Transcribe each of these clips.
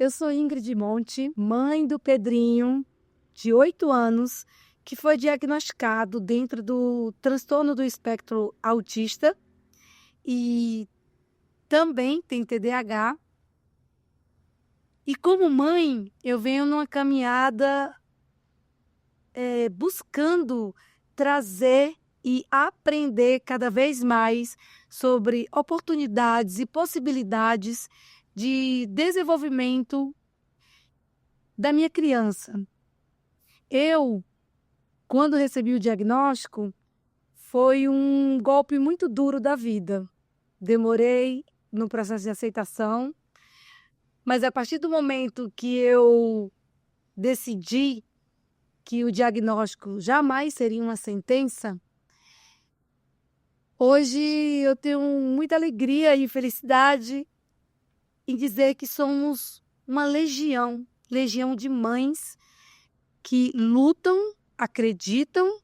Eu sou Ingrid Monte, mãe do Pedrinho, de 8 anos, que foi diagnosticado dentro do transtorno do espectro autista e também tem TDAH. E como mãe, eu venho numa caminhada buscando trazer e aprender cada vez mais sobre oportunidades e possibilidades de desenvolvimento da minha criança. Eu, quando recebi o diagnóstico, foi um golpe muito duro da vida. Demorei no processo de aceitação, mas a partir do momento que eu decidi que o diagnóstico jamais seria uma sentença, hoje eu tenho muita alegria e felicidade em dizer que somos uma legião de mães que lutam, acreditam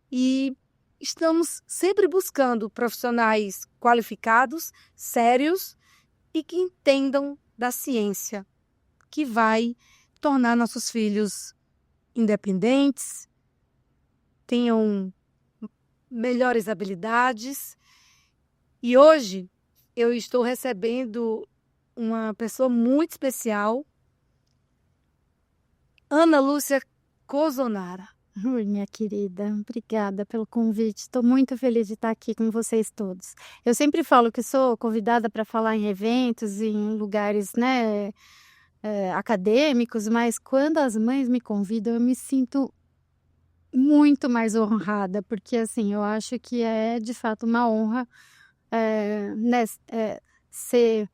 e estamos sempre buscando profissionais qualificados, sérios e que entendam da ciência, que vai tornar nossos filhos independentes, tenham melhores habilidades. E hoje eu estou recebendo uma pessoa muito especial, Ana Lúcia Cozonara. Oi, minha querida, obrigada pelo convite. Estou muito feliz de estar aqui com vocês todos. Eu sempre falo que sou convidada para falar em eventos, em lugares, né, acadêmicos, mas quando as mães me convidam, eu me sinto muito mais honrada, porque assim, eu acho que é de fato uma honra, né, ser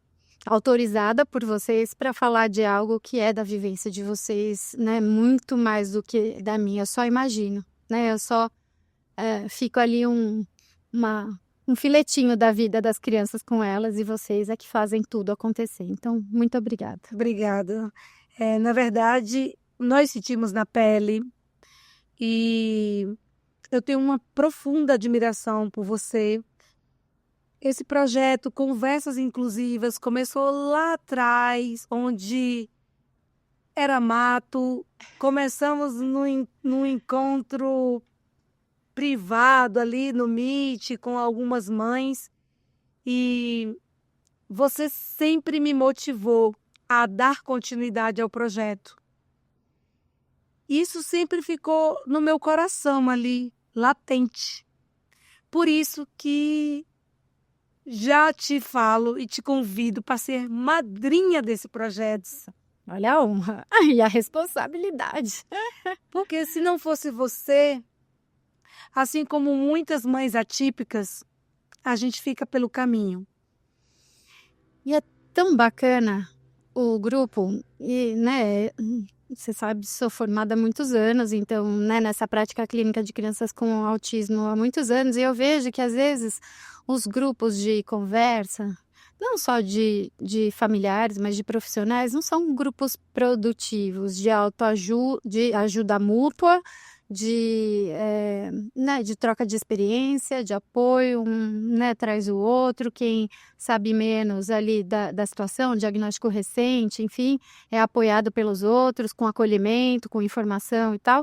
autorizada por vocês para falar de algo que é da vivência de vocês, né, muito mais do que da minha, eu só imagino, né, eu só, fico ali um filetinho da vida das crianças com elas e vocês é que fazem tudo acontecer, então muito obrigada. Obrigada. Na verdade, nós sentimos na pele e eu tenho uma profunda admiração por você. Esse projeto Conversas Inclusivas começou lá atrás, onde era mato. Começamos num encontro privado ali no Meet com algumas mães e você sempre me motivou a dar continuidade ao projeto. Isso sempre ficou no meu coração ali, latente. Por isso que já te falo e te convido para ser madrinha desse projeto. Olha a honra e a responsabilidade. Porque se não fosse você, assim como muitas mães atípicas, a gente fica pelo caminho. E é tão bacana o grupo e, né, você sabe, sou formada há muitos anos, então, né, nessa prática clínica de crianças com autismo há muitos anos, e eu vejo que às vezes os grupos de conversa, não só de familiares, mas de profissionais, não são grupos produtivos de autoajuda, de ajuda mútua, né, de troca de experiência, de apoio, né, traz o outro, quem sabe menos ali da situação, diagnóstico recente, enfim, é apoiado pelos outros, com acolhimento, com informação e tal.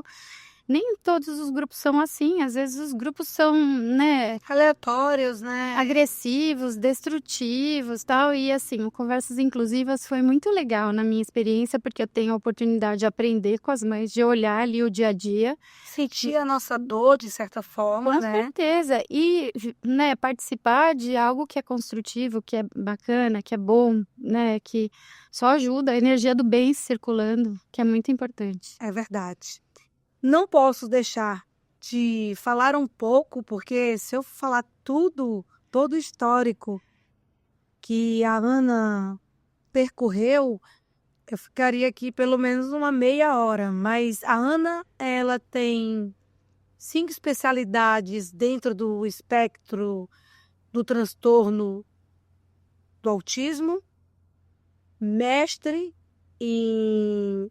Nem todos os grupos são assim, às vezes os grupos são, né, Aleatórios, né? agressivos, destrutivos, tal, e assim, o Conversas Inclusivas foi muito legal na minha experiência, porque eu tenho a oportunidade de aprender com as mães, de olhar ali o dia a dia. Sentir a nossa dor, de certa forma, Com né? certeza. E, né, participar de algo que é construtivo, que é bacana, que é bom, né, que só ajuda a energia do bem circulando, que é muito importante. É verdade. Não posso deixar de falar um pouco, porque se eu falar tudo, todo o histórico que a Ana percorreu, eu ficaria aqui pelo menos uma meia hora. Mas a Ana, ela tem 5 especialidades dentro do espectro do transtorno do autismo, mestre em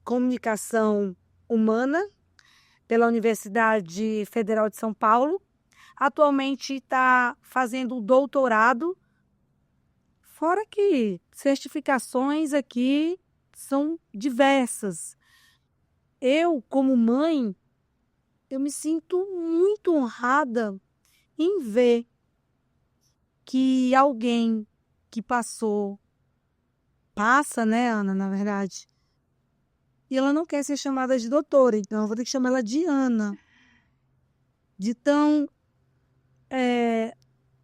comunicação humana pela Universidade Federal de São Paulo. Atualmente está fazendo um doutorado Fora que certificações aqui são diversas. Eu, como mãe, eu me sinto muito honrada em ver que alguém que passa, né, Ana, na verdade, e ela não quer ser chamada de doutora, então eu vou ter que chamar ela de Ana. De tão,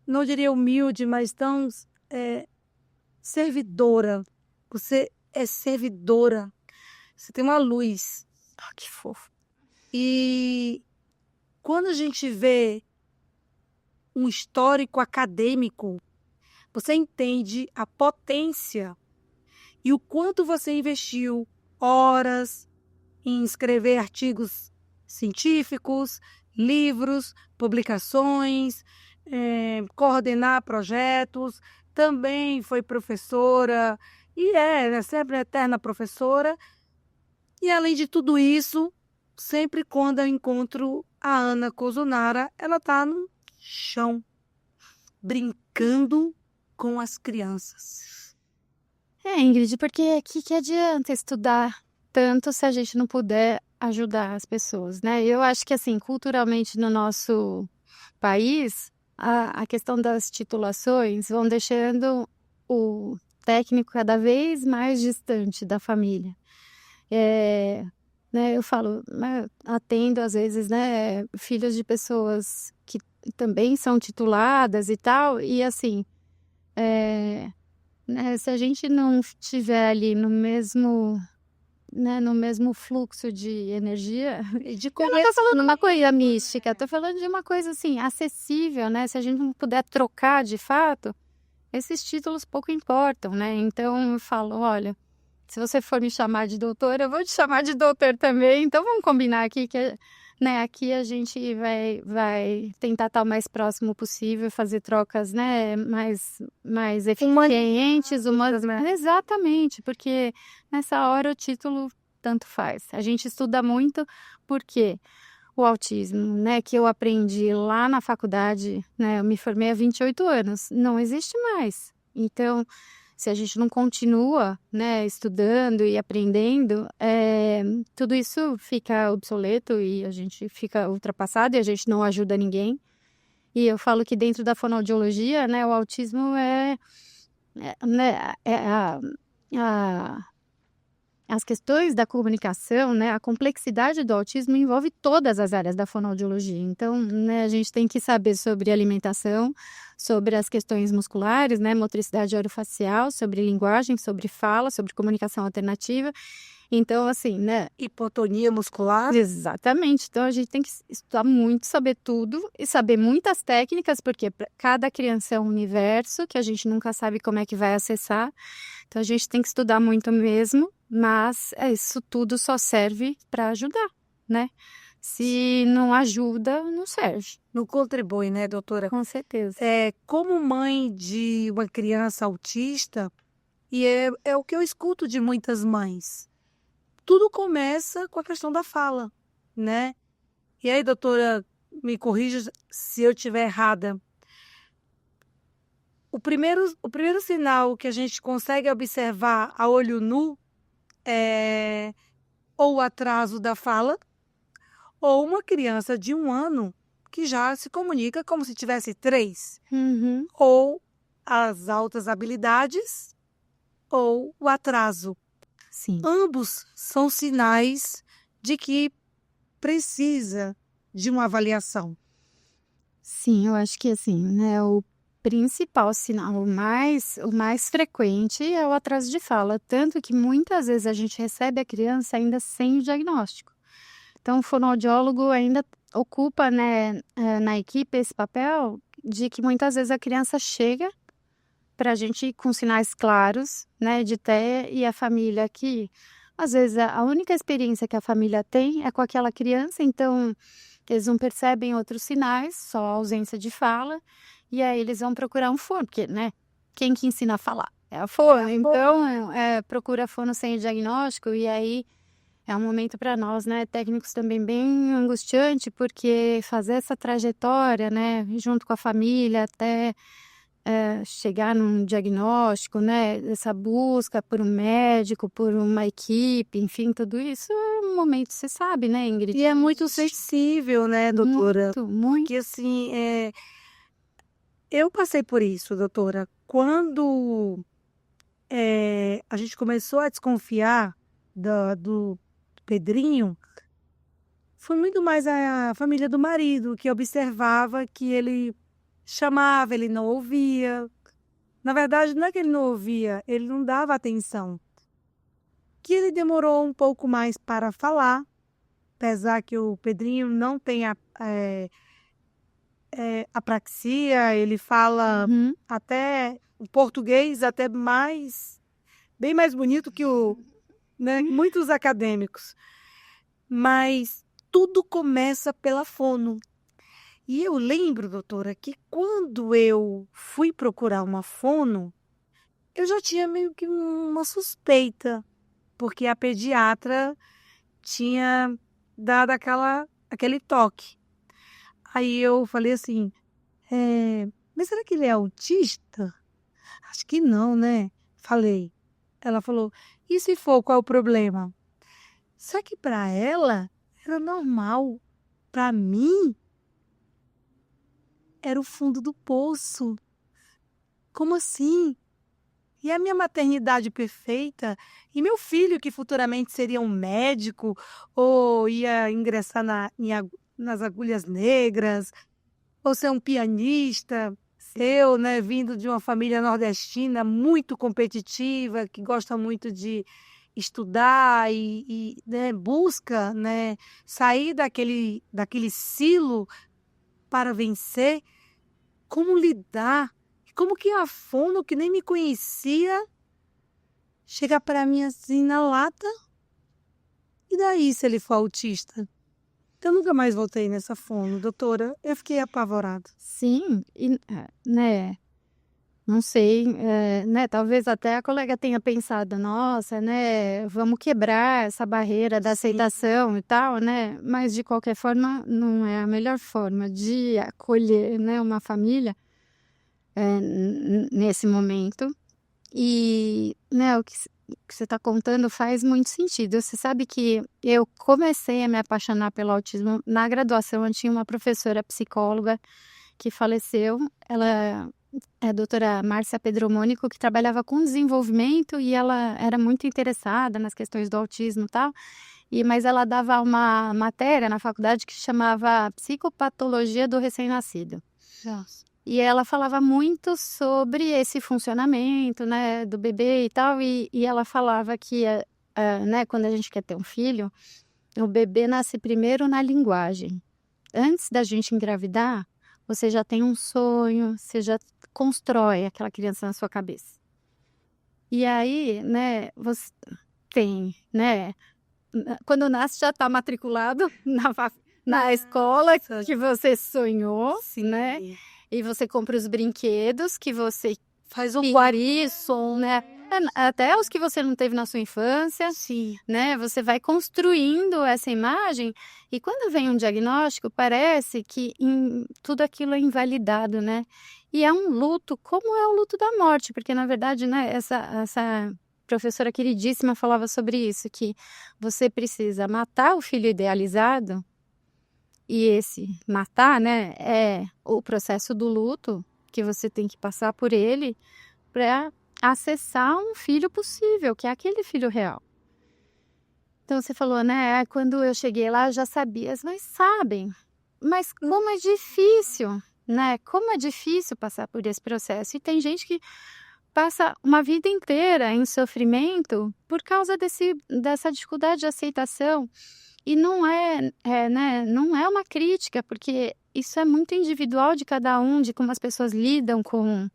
não diria humilde, mas tão servidora. Você é servidora. Você tem uma luz. Ah, que fofo. E quando a gente vê um histórico acadêmico, você entende a potência e o quanto você investiu horas em escrever artigos científicos, livros, publicações, coordenar projetos. Também foi professora e é sempre eterna professora. E além de tudo isso, sempre quando eu encontro a Ana Kozunara, ela está no chão, brincando com as crianças. Ingrid, porque que adianta estudar tanto se a gente não puder ajudar as pessoas, né? Eu acho que, assim, culturalmente no nosso país, a questão das titulações vão deixando o técnico cada vez mais distante da família. Né, eu falo, né, atendo às vezes, né, filhos de pessoas que também são tituladas e tal, e assim, né, se a gente não estiver ali no mesmo, né, no mesmo fluxo de energia, E de eu não tô falando uma coisa mística, tô falando de uma coisa assim, acessível, né? Se a gente não puder trocar de fato, esses títulos pouco importam, né? Então eu falo, olha, se você for me chamar de doutor, eu vou te chamar de doutor também. Então vamos combinar aqui que, né, aqui a gente vai tentar estar o mais próximo possível, fazer trocas, né, mais eficientes, exatamente, porque nessa hora o título tanto faz. A gente estuda muito porque o autismo, né, que eu aprendi lá na faculdade, né, eu me formei há 28 anos, não existe mais. Então, se a gente não continua, né, estudando e aprendendo, tudo isso fica obsoleto e a gente fica ultrapassado e a gente não ajuda ninguém. E eu falo que dentro da fonoaudiologia, né, o autismo né, as questões da comunicação, né, a complexidade do autismo envolve todas as áreas da fonoaudiologia. Então, né, a gente tem que saber sobre alimentação, sobre as questões musculares, né, motricidade orofacial, sobre linguagem, sobre fala, sobre comunicação alternativa. Então, assim, né? Hipotonia muscular. Exatamente. Então, a gente tem que estudar muito, saber tudo e saber muitas técnicas, porque cada criança é um universo que a gente nunca sabe como é que vai acessar. Então, a gente tem que estudar muito mesmo, mas isso tudo só serve para ajudar, né? Se não ajuda, não serve. Não contribui, né, doutora? Com certeza. Como mãe de uma criança autista, e é o que eu escuto de muitas mães, tudo começa com a questão da fala, né? E aí, doutora, me corrija se eu estiver errada. O primeiro sinal que a gente consegue observar a olho nu é ou o atraso da fala, ou uma criança de 1 ano que já se comunica como se tivesse 3, Uhum. ou as altas habilidades, ou o atraso. Sim. Ambos são sinais de que precisa de uma avaliação. Sim, eu acho que assim, né, o principal sinal, o mais frequente é o atraso de fala, tanto que muitas vezes a gente recebe a criança ainda sem o diagnóstico. Então o fonoaudiólogo ainda ocupa, né, na equipe esse papel de que muitas vezes a criança chega para a gente com sinais claros, né, de TEA e a família que, às vezes, a única experiência que a família tem é com aquela criança, então eles não percebem outros sinais, só a ausência de fala, e aí eles vão procurar um fono, porque, né, quem que ensina a falar? É a fono, então procura fono sem o diagnóstico, e aí é um momento para nós, né, técnicos também bem angustiante, porque fazer essa trajetória, né, junto com a família até chegar num diagnóstico, né, essa busca por um médico, por uma equipe, enfim, tudo isso é um momento, você sabe, né, Ingrid? E é muito sensível, né, doutora? Muito, muito. Porque assim, eu passei por isso, doutora. Quando a gente começou a desconfiar do Pedrinho, foi muito mais a família do marido que observava que ele chamava, ele não ouvia. Na verdade, não é que ele não ouvia, ele não dava atenção. Que ele demorou um pouco mais para falar, apesar que o Pedrinho não tem apraxia, ele fala Uhum. até o português até bem mais bonito que muitos acadêmicos. Mas tudo começa pela fono. E eu lembro, doutora, que quando eu fui procurar uma fono, eu já tinha meio que uma suspeita, porque a pediatra tinha dado aquele toque. Aí eu falei assim, mas será que ele é autista? Acho que não, né? Falei. Ela falou, e se for, qual é o problema? Só que para ela era normal. Para mim, era o fundo do poço. Como assim? E a minha maternidade perfeita? E meu filho, que futuramente seria um médico, ou ia ingressar nas agulhas negras, ou ser um pianista? Eu, né, vindo de uma família nordestina muito competitiva, que gosta muito de estudar né, busca, né, sair daquele silo para vencer. Como lidar? Como que a fono, que nem me conhecia, chega para mim assim na lata? E daí se ele for autista? Eu nunca mais voltei nessa fono, doutora. Eu fiquei apavorada. Sim, e, né, não sei, né, talvez até a colega tenha pensado: "Nossa, né, vamos quebrar essa barreira da Sim, aceitação e tal", né, mas de qualquer forma não é a melhor forma de acolher, né, uma família, nesse momento. E, né, o que você está contando faz muito sentido. Você sabe que eu comecei a me apaixonar pelo autismo na graduação. Eu tinha uma professora psicóloga que faleceu, ela é a doutora Márcia Pedromônico, que trabalhava com desenvolvimento e ela era muito interessada nas questões do autismo e tal, mas ela dava uma matéria na faculdade que chamava Psicopatologia do Recém-Nascido. nossa. E ela falava muito sobre esse funcionamento, né, do bebê e tal, e ela falava que, né, quando a gente quer ter um filho, o bebê nasce primeiro na linguagem. Antes da gente engravidar, você já tem um sonho, você já constrói aquela criança na sua cabeça. E aí, né, você tem, né, quando nasce já está matriculado na escola Nossa, que você sonhou, né? sim. E você compra os brinquedos que você Faz um Guarisson, né, até os que você não teve na sua infância, sim. né, você vai construindo essa imagem e quando vem um diagnóstico parece que tudo aquilo é invalidado, né. E é um luto, como é o luto da morte, porque na verdade, né, essa professora queridíssima falava sobre isso, que você precisa matar o filho idealizado, e esse matar, né, é o processo do luto, que você tem que passar por ele para acessar um filho possível, que é aquele filho real. Então você falou, né, quando eu cheguei lá eu já sabia, mas sabem, mas como é difícil, né, como é difícil passar por esse processo. E tem gente que passa uma vida inteira em sofrimento por causa dessa dificuldade de aceitação. E não né, não é uma crítica, porque isso é muito individual de cada um, de como as pessoas lidam com,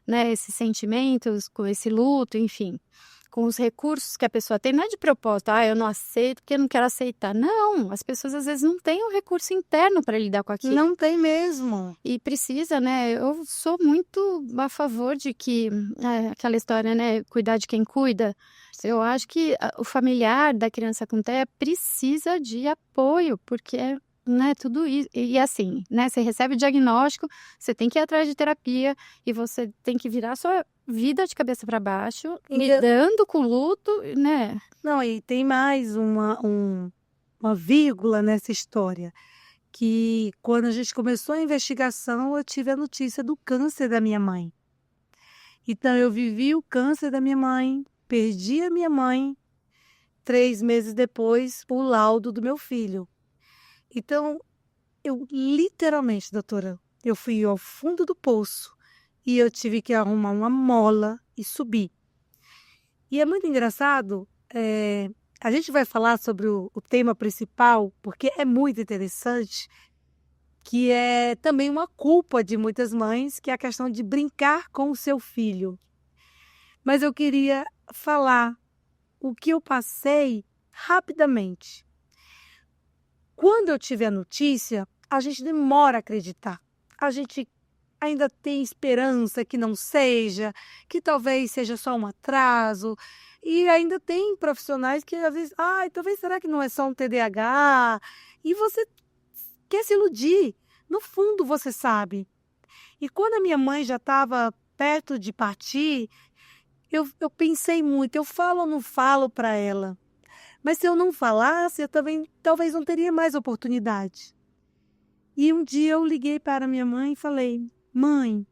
né, esses sentimentos, com esse luto, enfim, com os recursos que a pessoa tem. Não é de propósito, eu não aceito porque eu não quero aceitar. Não, as pessoas às vezes não têm um recurso interno para lidar com aquilo. Não tem mesmo. E precisa, né, eu sou muito a favor de que, aquela história, né, cuidar de quem cuida. Eu acho que o familiar da criança com TEA precisa de apoio, porque né, tudo isso. E assim, né, você recebe o diagnóstico, você tem que ir atrás de terapia e você tem que virar a sua vida de cabeça para baixo, lidando com o luto, né? Não, e tem mais uma vírgula nessa história, que quando a gente começou a investigação, eu tive a notícia do câncer da minha mãe. Então eu vivi o câncer da minha mãe, perdi a minha mãe, 3 meses depois, o laudo do meu filho. Então, eu literalmente, doutora, eu fui ao fundo do poço e eu tive que arrumar uma mola e subir. E é muito engraçado, a gente vai falar sobre o tema principal, porque é muito interessante, que é também uma culpa de muitas mães, que é a questão de brincar com o seu filho. Mas eu queria falar o que eu passei rapidamente. Quando eu tive a notícia, a gente demora a acreditar. A gente ainda tem esperança que não seja, que talvez seja só um atraso. E ainda tem profissionais que às vezes, talvez será que não é só um TDAH? E você quer se iludir. No fundo você sabe. E quando a minha mãe já estava perto de partir, eu pensei muito, eu falo ou não falo para ela? Mas se eu não falasse, eu também talvez não teria mais oportunidade. E um dia eu liguei para minha mãe e falei: mãe,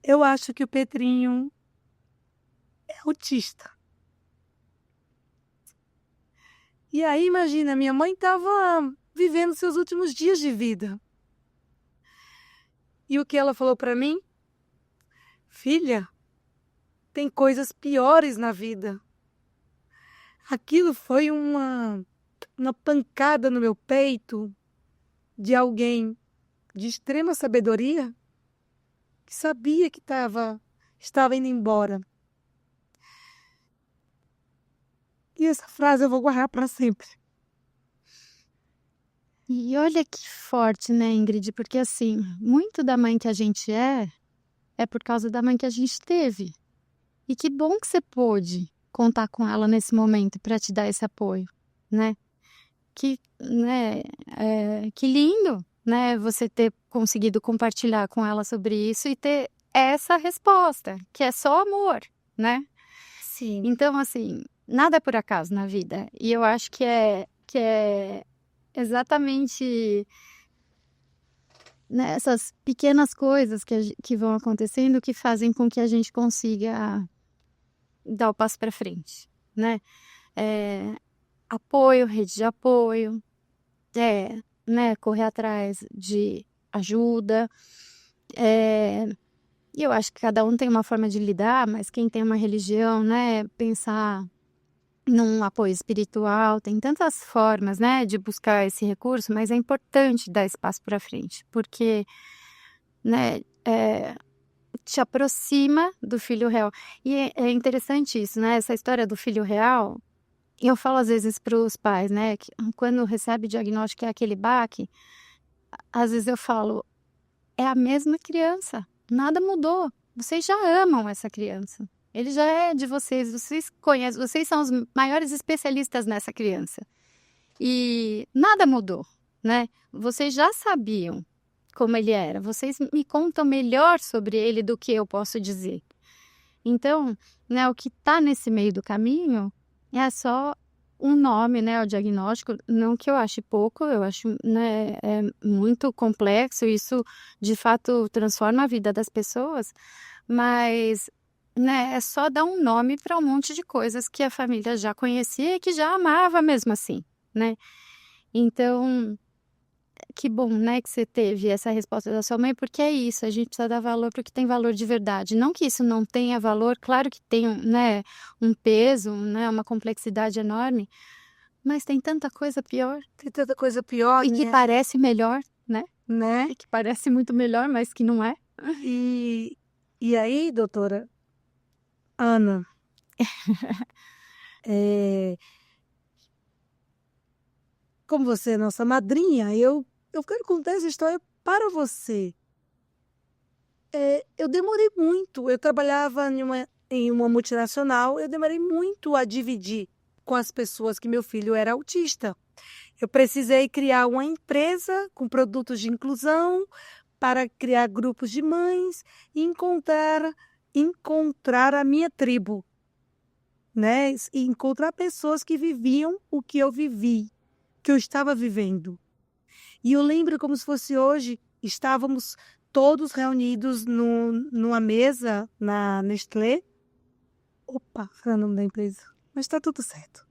eu acho que o Pedrinho é autista. E aí, imagina, minha mãe estava vivendo seus últimos dias de vida. E o que ela falou para mim? Filha, tem coisas piores na vida. Aquilo foi uma pancada no meu peito de alguém de extrema sabedoria que sabia que estava indo embora. E essa frase eu vou guardar para sempre. E olha que forte, né, Ingrid? Porque assim, muito da mãe que a gente é por causa da mãe que a gente teve. E que bom que você pôde contar com ela nesse momento para te dar esse apoio, né? Que lindo, né? Você ter conseguido compartilhar com ela sobre isso e ter essa resposta, que é só amor, né? Sim. Então, assim, nada é por acaso na vida. E eu acho que é exatamente nessas pequenas coisas que vão acontecendo que fazem com que a gente consiga dar o passo para frente, né? Apoio, rede de apoio, né? Correr atrás de ajuda. E eu acho que cada um tem uma forma de lidar, mas quem tem uma religião, né? Pensar num apoio espiritual, tem tantas formas, né, de buscar esse recurso, mas é importante dar esse passo para frente, porque, né, te aproxima do filho real. E é interessante isso, né, essa história do filho real, e eu falo às vezes para os pais, né, que quando recebe o diagnóstico é aquele baque, às vezes eu falo, é a mesma criança, nada mudou, vocês já amam essa criança. Ele já é de vocês conhecem, vocês são os maiores especialistas nessa criança. E nada mudou, né? Vocês já sabiam como ele era. Vocês me contam melhor sobre ele do que eu posso dizer. Então, né, o que está nesse meio do caminho é só um nome, né, o diagnóstico. Não que eu ache pouco, eu acho, né, é muito complexo. Isso, de fato, transforma a vida das pessoas. Mas, né, é só dar um nome para um monte de coisas que a família já conhecia e que já amava mesmo assim, né? Então, que bom, né, que você teve essa resposta da sua mãe, porque é isso, a gente precisa dar valor porque tem valor de verdade. Não que isso não tenha valor, claro que tem, né, um peso, né, uma complexidade enorme, mas tem tanta coisa pior. Tem tanta coisa pior, e que parece melhor, né? Né? E que parece muito melhor, mas que não é. E aí, doutora Ana, como você é nossa madrinha, eu quero contar essa história para você. Eu demorei muito, eu trabalhava em uma multinacional, eu demorei muito a dividir com as pessoas que meu filho era autista. Eu precisei criar uma empresa com produtos de inclusão para criar grupos de mães e encontrar a minha tribo, né? E encontrar pessoas que viviam o que eu vivi, que eu estava vivendo. E eu lembro como se fosse hoje, estávamos todos reunidos numa mesa na Nestlé. Opa, foi o nome da empresa. Mas está tudo certo.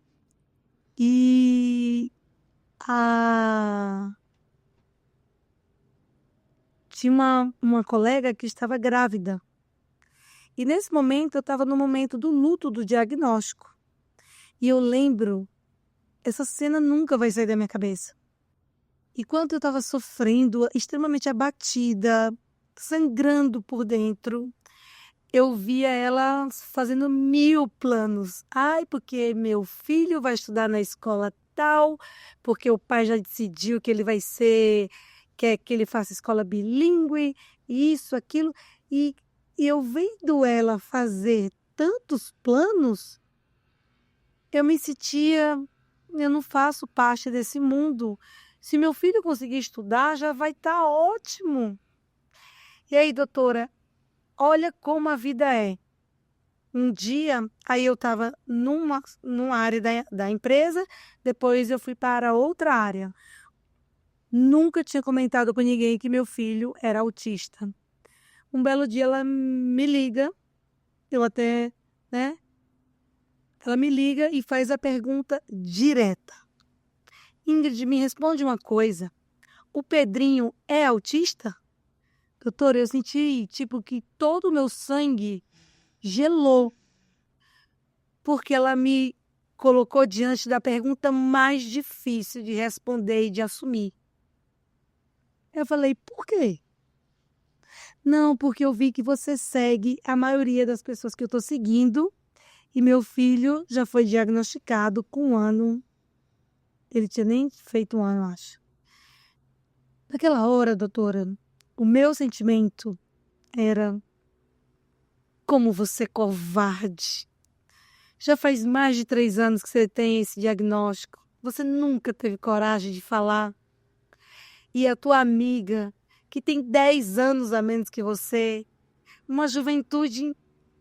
E tinha uma colega que estava grávida. E nesse momento, eu estava no momento do luto do diagnóstico. E eu lembro, essa cena nunca vai sair da minha cabeça. Enquanto eu estava sofrendo, extremamente abatida, sangrando por dentro, eu via ela fazendo 1000 planos. Ai, porque meu filho vai estudar na escola tal, porque o pai já decidiu que ele quer que ele faça escola bilíngue, isso, aquilo. E eu vendo ela fazer tantos planos, eu me sentia, eu não faço parte desse mundo. Se meu filho conseguir estudar, já vai estar ótimo. E aí, doutora, olha como a vida é. Um dia, aí eu estava numa área da empresa, depois eu fui para outra área. Nunca tinha comentado com ninguém que meu filho era autista. Um belo dia ela me liga, eu até, né? Ela me liga e faz a pergunta direta. Ingrid, me responde uma coisa. O Pedrinho é autista? Doutora, eu senti, tipo, que todo o meu sangue gelou, porque ela me colocou diante da pergunta mais difícil de responder e de assumir. Eu falei, por quê? Não, porque eu vi que você segue a maioria das pessoas que eu estou seguindo e meu filho já foi diagnosticado com 1 ano. Ele tinha nem feito 1 ano, acho. Naquela hora, doutora, o meu sentimento era: como você é covarde. Já faz mais de 3 anos que você tem esse diagnóstico. Você nunca teve coragem de falar. E a tua amiga, que tem 10 anos a menos que você, uma juventude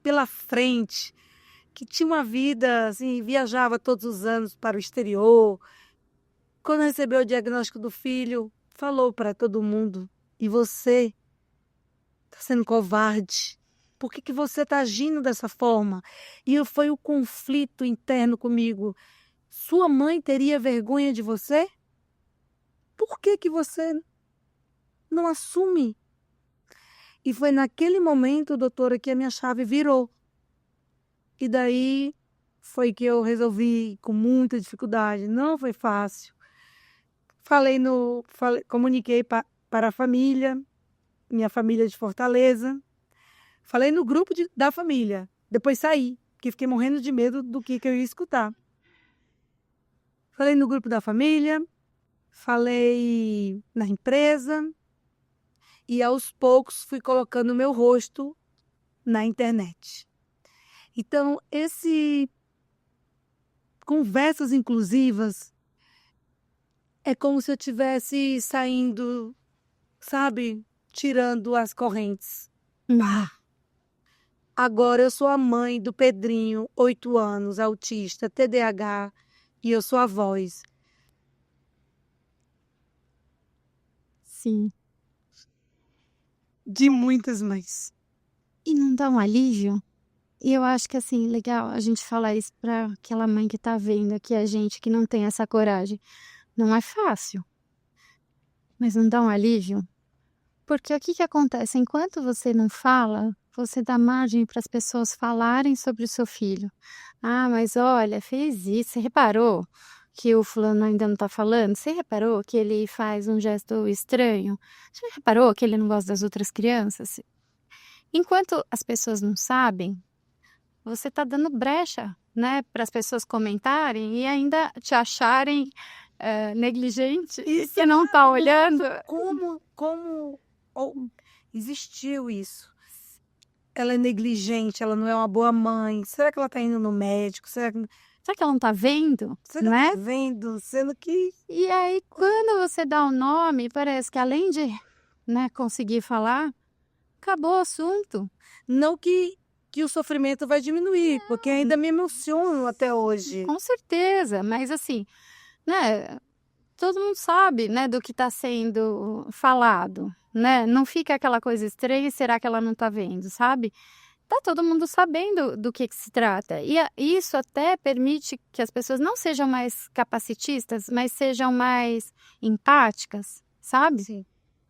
pela frente, que tinha uma vida, assim, viajava todos os anos para o exterior. Quando recebeu o diagnóstico do filho, falou para todo mundo. E você está sendo covarde. Por que você está agindo dessa forma? E foi o conflito interno comigo. Sua mãe teria vergonha de você? Por que você não assume? E foi naquele momento, doutora, que a minha chave virou. E daí foi que eu resolvi com muita dificuldade. Não foi fácil. Comuniquei para a família, minha família de Fortaleza. Falei no grupo da família. Depois saí, porque fiquei morrendo de medo do que eu ia escutar. Falei no grupo da família, falei na empresa e aos poucos fui colocando meu rosto na internet. Então, conversas inclusivas é como se eu estivesse saindo, sabe, tirando as correntes. Agora eu sou a mãe do Pedrinho, 8 anos, autista, TDAH, e eu sou a voz. Sim. De muitas mães. E não dá um alívio? E eu acho que, assim, legal a gente falar isso para aquela mãe que tá vendo aqui a gente, que não tem essa coragem. Não é fácil. Mas não dá um alívio? Porque o que acontece? Enquanto você não fala, você dá margem para as pessoas falarem sobre o seu filho. Ah, mas olha, fez isso. Você reparou que o fulano ainda não está falando? Você reparou que ele faz um gesto estranho? Você reparou que ele não gosta das outras crianças? Enquanto as pessoas não sabem, você está dando brecha, né, para as pessoas comentarem e ainda te acharem negligente e que não está olhando. Como existiu isso? Ela é negligente, ela não é uma boa mãe. Será que ela está indo no médico? Será que ela não tá vendo, Você não né? tá vendo, sendo que E aí, quando você dá o nome, parece que além de, né, conseguir falar, acabou o assunto. não que o sofrimento vai diminuir, porque ainda me emociono até hoje. Com certeza, mas assim, né, todo mundo sabe, né, do que está sendo falado, né? Não fica aquela coisa estranha, será que ela não está vendo, sabe? Tá todo mundo sabendo do que se trata. E isso até permite que as pessoas não sejam mais capacitistas, mas sejam mais empáticas, sabe? Sim.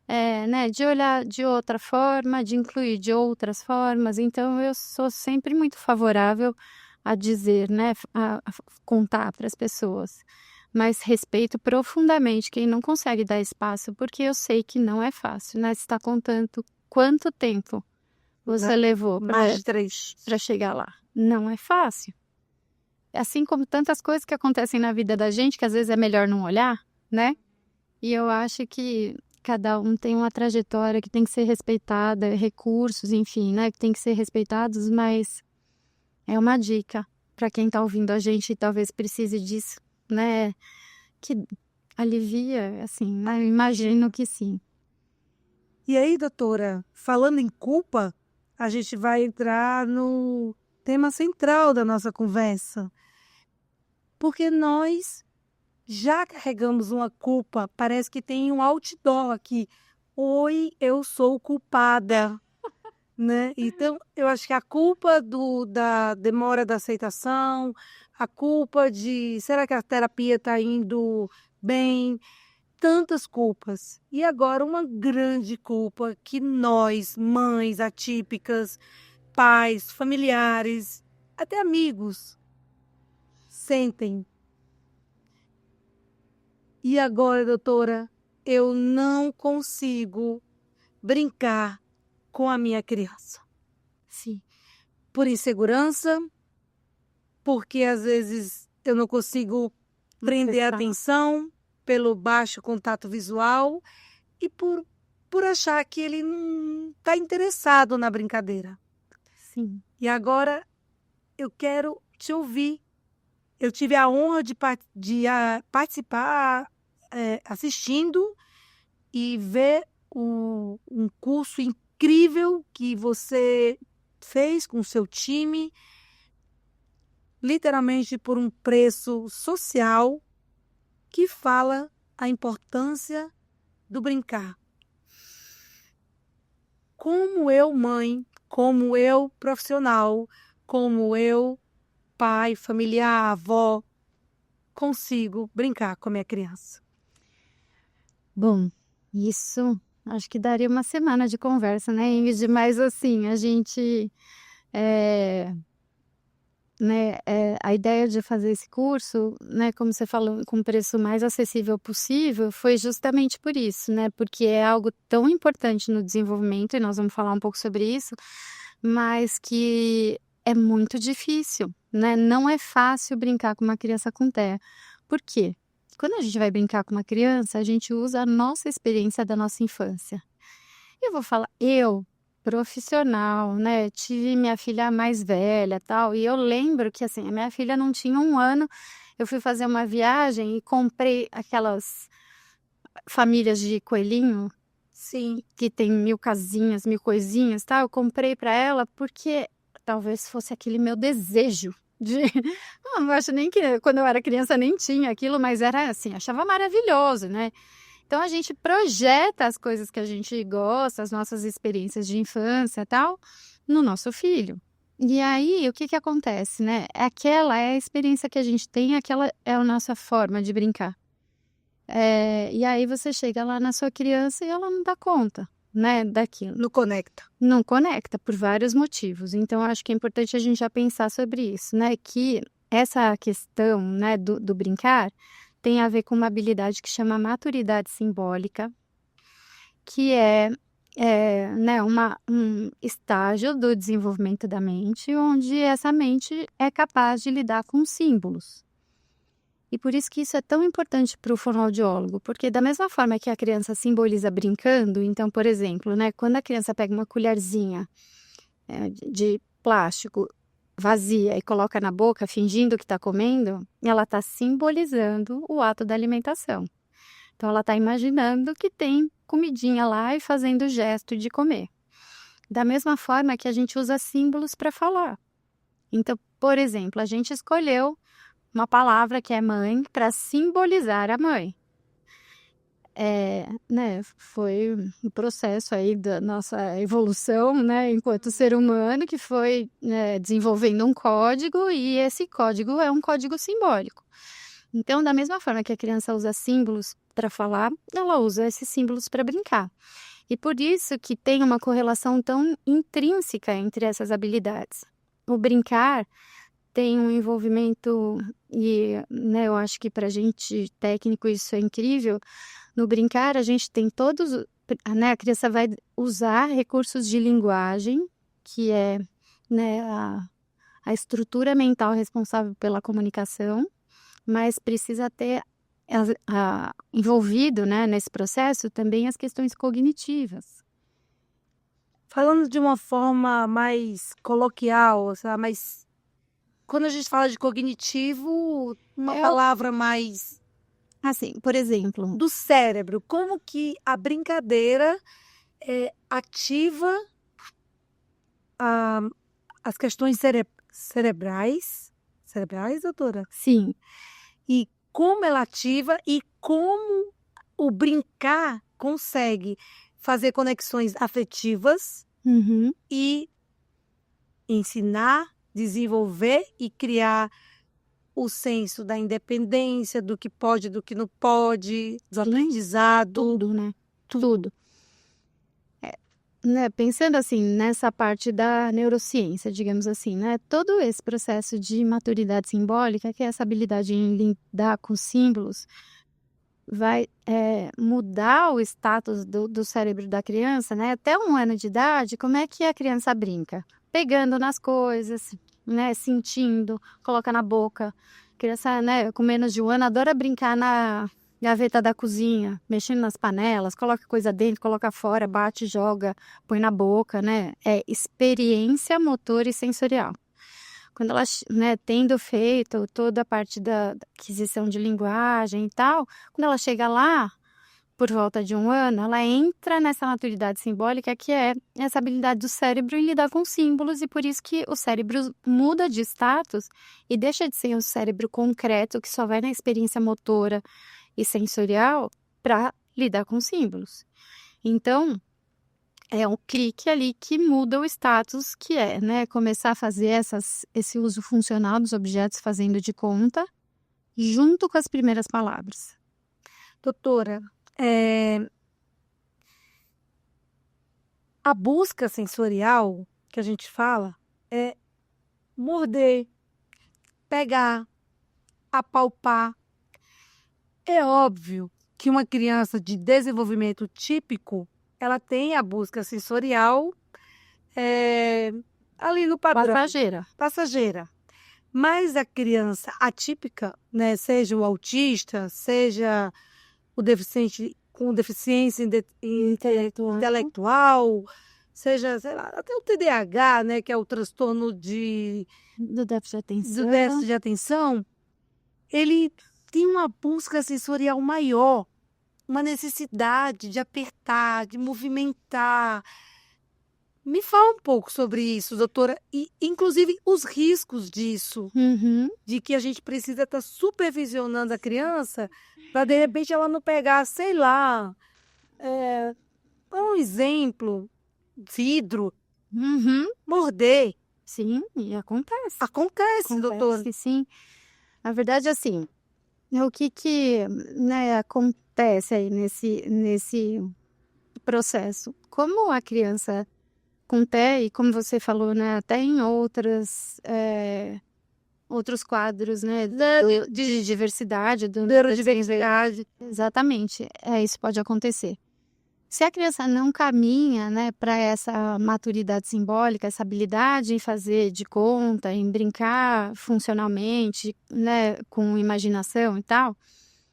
Né, de olhar de outra forma, de incluir de outras formas. Então eu sou sempre muito favorável a dizer, né, a contar para as pessoas. Mas respeito profundamente quem não consegue dar espaço, porque eu sei que não é fácil, né? Você está contando quanto tempo você levou Mais de 3. para chegar lá. Não é fácil. Assim como tantas coisas que acontecem na vida da gente, que às vezes é melhor não olhar, né? E eu acho que cada um tem uma trajetória que tem que ser respeitada, recursos, enfim, né, que tem que ser respeitados, mas é uma dica para quem está ouvindo a gente e talvez precise disso, né, que alivia, assim, né, eu imagino que sim. E aí, doutora, falando em culpa, a gente vai entrar no tema central da nossa conversa. Porque nós já carregamos uma culpa, parece que tem um outdoor aqui. Oi, eu sou culpada, né? Então, eu acho que a culpa da demora da aceitação, a culpa de será que a terapia está indo bem? Tantas culpas. E agora uma grande culpa que nós, mães atípicas, pais, familiares, até amigos, sentem. E agora, doutora, eu não consigo brincar com a minha criança. Sim. Por insegurança, porque às vezes eu não consigo prender a atenção pelo baixo contato visual e por achar que ele não está interessado na brincadeira. Sim. E agora eu quero te ouvir. Eu tive a honra de participar, assistindo e ver um curso incrível que você fez com o seu time, literalmente por um preço social, que fala a importância do brincar. Como eu, mãe, como eu, profissional, como eu, pai, familiar, avó, consigo brincar com a minha criança? Bom, isso acho que daria uma semana de conversa, né, Ingrid? Mas assim, a gente, né, a ideia de fazer esse curso, né, como você falou, com o preço mais acessível possível, foi justamente por isso, né, porque é algo tão importante no desenvolvimento, e nós vamos falar um pouco sobre isso, mas que é muito difícil, né, não é fácil brincar com uma criança com TEA. Por quê? Quando a gente vai brincar com uma criança, a gente usa a nossa experiência da nossa infância. Eu vou falar, eu, profissional, né, tive minha filha mais velha, tal, e eu lembro que, assim, a minha filha não tinha 1 ano, eu fui fazer uma viagem e comprei aquelas famílias de coelhinho, Sim. que tem 1000 casinhas, 1000 coisinhas, tal, eu comprei para ela porque talvez fosse aquele meu desejo de não acho nem que quando eu era criança nem tinha aquilo, mas era assim, achava maravilhoso, né. Então a gente projeta as coisas que a gente gosta, as nossas experiências de infância, tal, no nosso filho. E aí, o que que acontece, né, aquela é a experiência que a gente tem, aquela é a nossa forma de brincar. E aí você chega lá na sua criança e ela não dá conta, né, daquilo. Não conecta. Não conecta, por vários motivos. Então acho que é importante a gente já pensar sobre isso, né, que essa questão, né, do brincar tem a ver com uma habilidade que chama maturidade simbólica, que né, um estágio do desenvolvimento da mente, onde essa mente é capaz de lidar com símbolos. E por isso que isso é tão importante para o fonoaudiólogo, porque da mesma forma que a criança simboliza brincando, então, por exemplo, né, quando a criança pega uma colherzinha de plástico vazia e coloca na boca, fingindo que está comendo, ela está simbolizando o ato da alimentação. Então, ela está imaginando que tem comidinha lá e fazendo o gesto de comer. Da mesma forma que a gente usa símbolos para falar. Então, por exemplo, a gente escolheu uma palavra que é mãe para simbolizar a mãe. Foi um processo aí da nossa evolução, né, enquanto ser humano, que foi, desenvolvendo um código, e esse código é um código simbólico. Então, da mesma forma que a criança usa símbolos para falar, ela usa esses símbolos para brincar. E por isso que tem uma correlação tão intrínseca entre essas habilidades. O brincar tem um envolvimento, e eu acho que para a gente técnico isso é incrível. No brincar, a gente tem a criança vai usar recursos de linguagem, que é a estrutura mental responsável pela comunicação, mas precisa ter envolvido, nesse processo também as questões cognitivas. Falando de uma forma mais coloquial, sabe? Mas quando a gente fala de cognitivo, uma palavra mais... Assim, por exemplo... do cérebro, como que a brincadeira ativa as questões cerebrais, doutora? Sim. E como ela ativa e como o brincar consegue fazer conexões afetivas e ensinar, desenvolver e criar o senso da independência, do que pode, do que não pode, do aprendizado. Tudo, né? Tudo. Pensando assim, nessa parte da neurociência, digamos assim, todo esse processo de maturidade simbólica, que é essa habilidade em lidar com símbolos, vai mudar o status do cérebro da criança, até 1 ano de idade. Como é que a criança brinca? Pegando nas coisas, sentindo, coloca na boca. A criança, com menos de 1 ano, adora brincar na gaveta da cozinha, mexendo nas panelas, coloca coisa dentro, coloca fora, bate, joga, põe na boca, É experiência motora e sensorial. Quando ela, tendo feito toda a parte da aquisição de linguagem e tal, quando ela chega lá, por volta de 1 ano, ela entra nessa maturidade simbólica, que é essa habilidade do cérebro em lidar com símbolos, e por isso que o cérebro muda de status e deixa de ser um cérebro concreto que só vai na experiência motora e sensorial para lidar com símbolos. Então, é um clique ali que muda o status, que é, começar a fazer esse uso funcional dos objetos, fazendo de conta, junto com as primeiras palavras. Doutora, a busca sensorial que a gente fala é morder, pegar, apalpar. É óbvio que uma criança de desenvolvimento típico, ela tem a busca sensorial ali no padrão. Passageira. Mas a criança atípica, seja o autista, seja o deficiente com deficiência intelectual, seja, sei lá, até o TDAH, que é o transtorno do déficit de atenção, ele tem uma busca sensorial maior, uma necessidade de apertar, de movimentar. Me fala um pouco sobre isso, doutora, e inclusive os riscos disso, de que a gente precisa estar supervisionando a criança para, de repente, ela não pegar, sei lá, um exemplo, vidro, morder. Sim, e acontece. Acontece, doutora. Sim. Na verdade, assim, o que acontece aí nesse processo? Como a criança com TEA, e como você falou, até em outros quadros, de diversidade, Neurodiversidade. Exatamente, isso pode acontecer. Se a criança não caminha, para essa maturidade simbólica, essa habilidade em fazer de conta, em brincar funcionalmente, com imaginação e tal,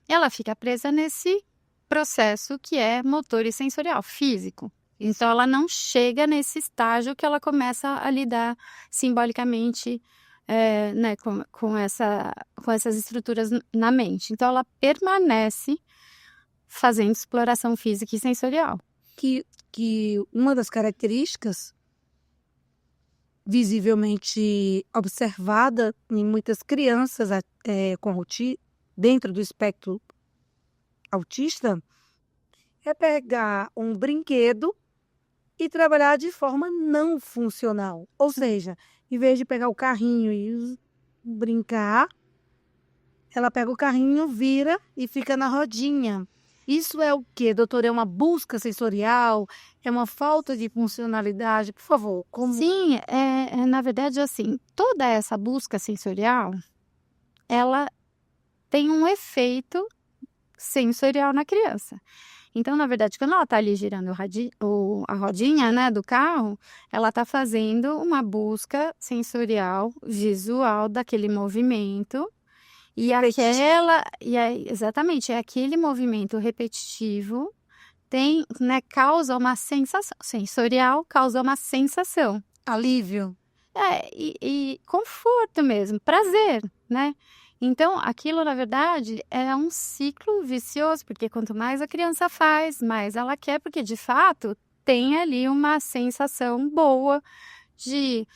ela fica presa nesse processo que é motor e sensorial, físico. Então, ela não chega nesse estágio que ela começa a lidar simbolicamente, né, com essas estruturas na mente. Então, ela permanece fazendo exploração física e sensorial. Que uma das características visivelmente observada em muitas crianças dentro do espectro autista é pegar um brinquedo e trabalhar de forma não funcional. Ou seja, em vez de pegar o carrinho e brincar, ela pega o carrinho, vira e fica na rodinha. Isso é o quê, doutor? É uma busca sensorial? É uma falta de funcionalidade? Por favor, como... Sim, na verdade, assim, toda essa busca sensorial, ela tem um efeito sensorial na criança. Então, na verdade, quando ela está ali girando a rodinha, né, do carro, ela está fazendo uma busca sensorial, visual daquele movimento. Exatamente, aquele movimento repetitivo né, causa uma sensação sensorial, causa uma sensação. Alívio. E conforto mesmo, prazer, né? Então, aquilo, na verdade, é um ciclo vicioso, porque quanto mais a criança faz, mais ela quer, porque, de fato, tem ali uma sensação boa de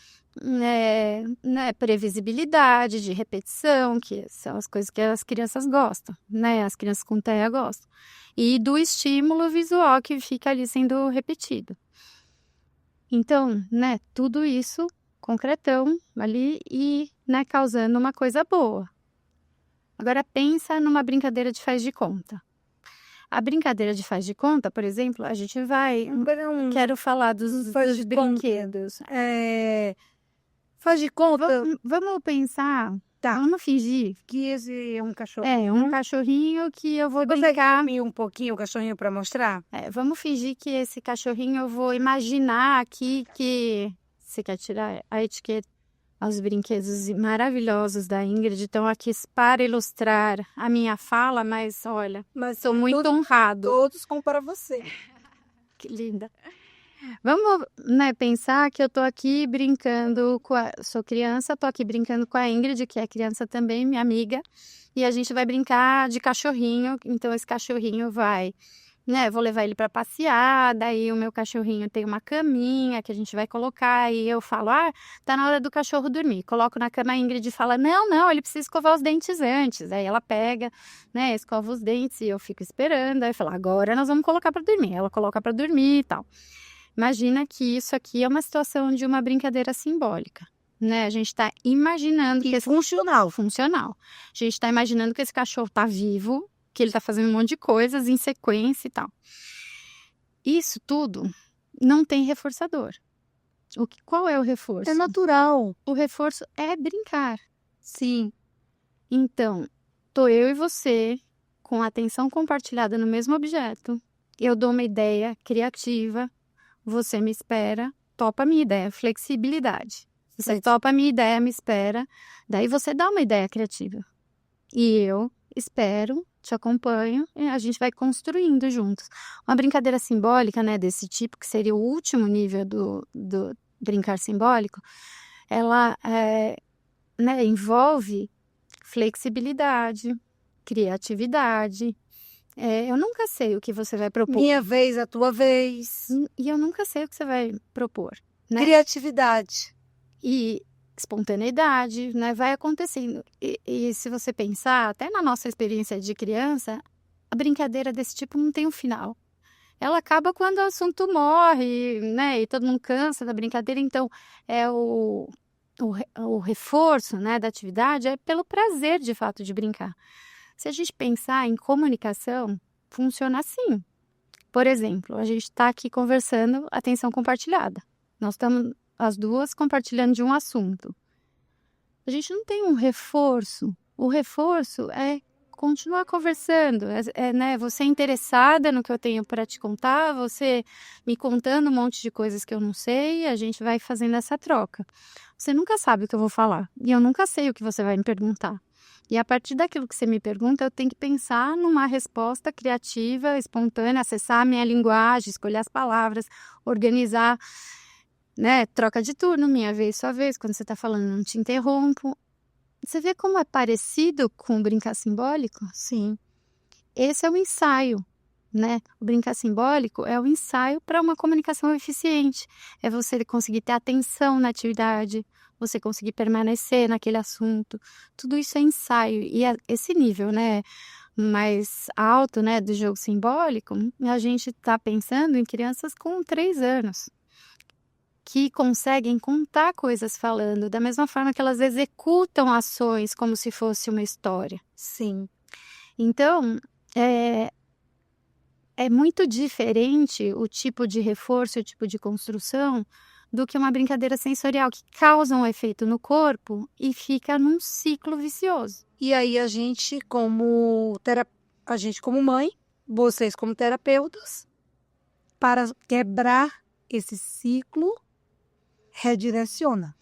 previsibilidade, de repetição, que são as coisas que as crianças gostam, né? As crianças com TEA gostam. E do estímulo visual que fica ali sendo repetido. Então, né, tudo isso concretão ali e, né, causando uma coisa boa. Agora pensa numa brincadeira de faz de conta. A brincadeira de faz de conta, por exemplo, a gente vai... Quero falar dos brinquedos. Faz de conta... Vamos pensar... Tá. Vamos fingir que esse é um cachorro. Um cachorrinho que eu vou brincar... Você um pouquinho o cachorrinho para mostrar? Vamos fingir que esse cachorrinho eu vou imaginar aqui que... Você quer tirar a etiqueta? Os brinquedos maravilhosos da Ingrid estão aqui para ilustrar a minha fala, mas olha, sou muito honrado. Todos com para você. Que linda. Vamos, né, pensar que eu tô aqui brincando sou criança, tô aqui brincando com a Ingrid, que é criança também, minha amiga, e a gente vai brincar de cachorrinho, então esse cachorrinho vai... Né, vou levar ele para passear, daí o meu cachorrinho tem uma caminha que a gente vai colocar e eu falo, tá na hora do cachorro dormir. Coloco na cama, a Ingrid fala, não, ele precisa escovar os dentes antes. Aí ela pega, né, escova os dentes e eu fico esperando. Aí eu falo, agora nós vamos colocar para dormir. Ela coloca para dormir e tal. Imagina que isso aqui é uma situação de uma brincadeira simbólica. Né? A gente está imaginando que funcional. A gente está imaginando que esse cachorro está vivo, que ele está fazendo um monte de coisas em sequência e tal. Isso tudo não tem reforçador. Qual é o reforço? É natural. O reforço é brincar. Sim. Então, tô eu e você com a atenção compartilhada no mesmo objeto. Eu dou uma ideia criativa, você me espera, topa a minha ideia, flexibilidade. Você topa a minha ideia, me espera, daí você dá uma ideia criativa. E eu espero, te acompanho e a gente vai construindo juntos. Uma brincadeira simbólica, né, desse tipo, que seria o último nível do brincar simbólico, ela né, envolve flexibilidade, criatividade. Eu nunca sei o que você vai propor. Minha vez, a tua vez. E eu nunca sei o que você vai propor. Né? Criatividade. E espontaneidade, né? Vai acontecendo. E se você pensar, até na nossa experiência de criança, a brincadeira desse tipo não tem um final. Ela acaba quando o assunto morre, né? E todo mundo cansa da brincadeira. Então, o reforço, né, da atividade é pelo prazer, de fato, de brincar. Se a gente pensar em comunicação, funciona assim. Por exemplo, a gente está aqui conversando, atenção compartilhada. Nós estamos as duas compartilhando de um assunto. A gente não tem um reforço. O reforço é continuar conversando. Né, você é interessada no que eu tenho para te contar, você me contando um monte de coisas que eu não sei, a gente vai fazendo essa troca. Você nunca sabe o que eu vou falar e eu nunca sei o que você vai me perguntar. E a partir daquilo que você me pergunta, eu tenho que pensar numa resposta criativa, espontânea, acessar a minha linguagem, escolher as palavras, organizar, né? Troca de turno, minha vez, sua vez. Quando você está falando, não te interrompo. Você vê como é parecido com o brincar simbólico? Sim. Esse é o ensaio, né? O brincar simbólico é o ensaio para uma comunicação eficiente. É você conseguir ter atenção na atividade, você conseguir permanecer naquele assunto. Tudo isso é ensaio. E esse nível, né, mais alto, né, do jogo simbólico, a gente está pensando em crianças com 3 anos, que conseguem contar coisas falando, da mesma forma que elas executam ações como se fosse uma história. Sim. Então, é muito diferente o tipo de reforço, o tipo de construção, do que uma brincadeira sensorial que causa um efeito no corpo e fica num ciclo vicioso. E aí a gente como mãe, vocês como terapeutas, para quebrar esse ciclo, redireciona.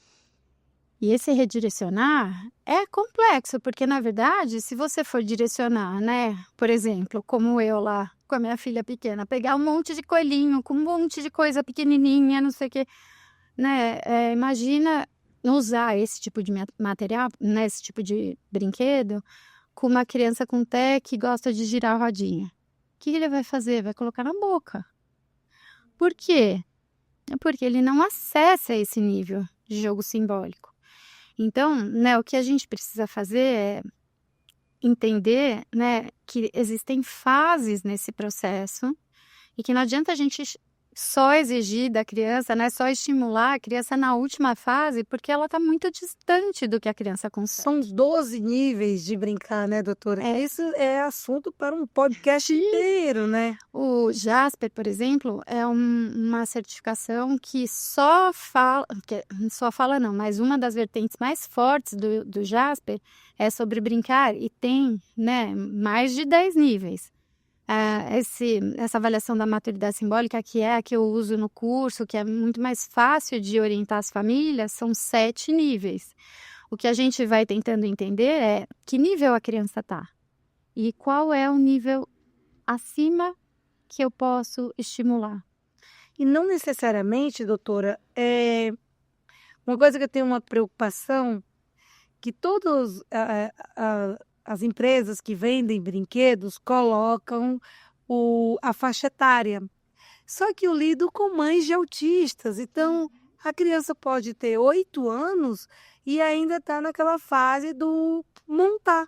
E esse redirecionar é complexo, porque na verdade, se você for direcionar, né, por exemplo, como eu lá com a minha filha pequena, pegar um monte de coelhinho com um monte de coisa pequenininha, não sei o quê, né, imagina usar esse tipo de material, né, esse tipo de brinquedo, com uma criança com TEA que gosta de girar a rodinha. O que ele vai fazer? Vai colocar na boca. Por quê? É porque ele não acessa esse nível de jogo simbólico. Então, né, o que a gente precisa fazer é entender, né, que existem fases nesse processo e que não adianta a gente só exigir da criança, né, só estimular a criança na última fase, porque ela está muito distante do que a criança consegue. São 12 níveis de brincar, né, doutora? Isso é assunto para um podcast inteiro, né? O Jasper, por exemplo, é uma certificação que só fala não, mas uma das vertentes mais fortes do Jasper é sobre brincar e tem, né, mais de 10 níveis. Essa avaliação da maturidade simbólica, que é a que eu uso no curso, que é muito mais fácil de orientar as famílias, são 7 níveis. O que a gente vai tentando entender é que nível a criança está e qual é o nível acima que eu posso estimular. E não necessariamente, doutora, uma coisa que eu tenho uma preocupação, que todas as empresas que vendem brinquedos colocam a faixa etária. Só que eu lido com mães de autistas, então a criança pode ter 8 anos e ainda está naquela fase do montar,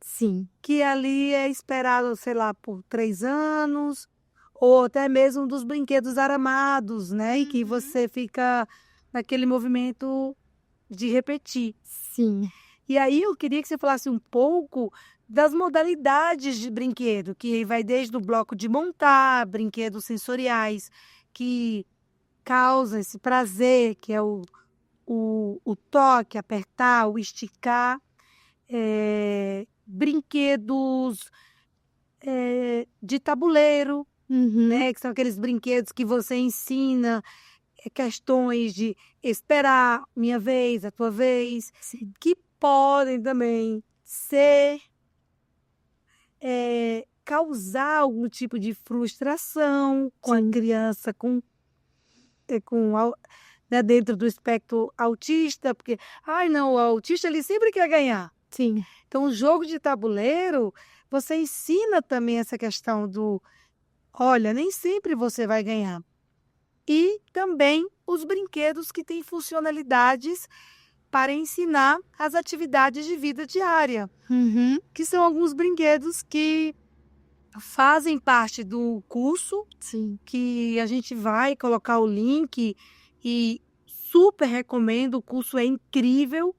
Sim, que ali é esperado, sei lá, por 3 anos, ou até mesmo dos brinquedos aramados, né? E que você fica naquele movimento de repetir. sim. E aí eu queria que você falasse um pouco das modalidades de brinquedo, que vai desde o bloco de montar, brinquedos sensoriais, que causam esse prazer, que é o toque, apertar, o esticar, brinquedos de tabuleiro, né, que são aqueles brinquedos que você ensina questões de esperar minha vez, a tua vez, Sim. que podem também causar algum tipo de frustração com a Sim. criança, né, dentro do espectro autista, porque, ai não, o autista ele sempre quer ganhar. Sim. Então, o jogo de tabuleiro, você ensina também essa questão do, olha, nem sempre você vai ganhar. E também os brinquedos que têm funcionalidades para ensinar as atividades de vida diária, que são alguns brinquedos que fazem parte do curso, Sim. que a gente vai colocar o link e super recomendo, o curso é incrível,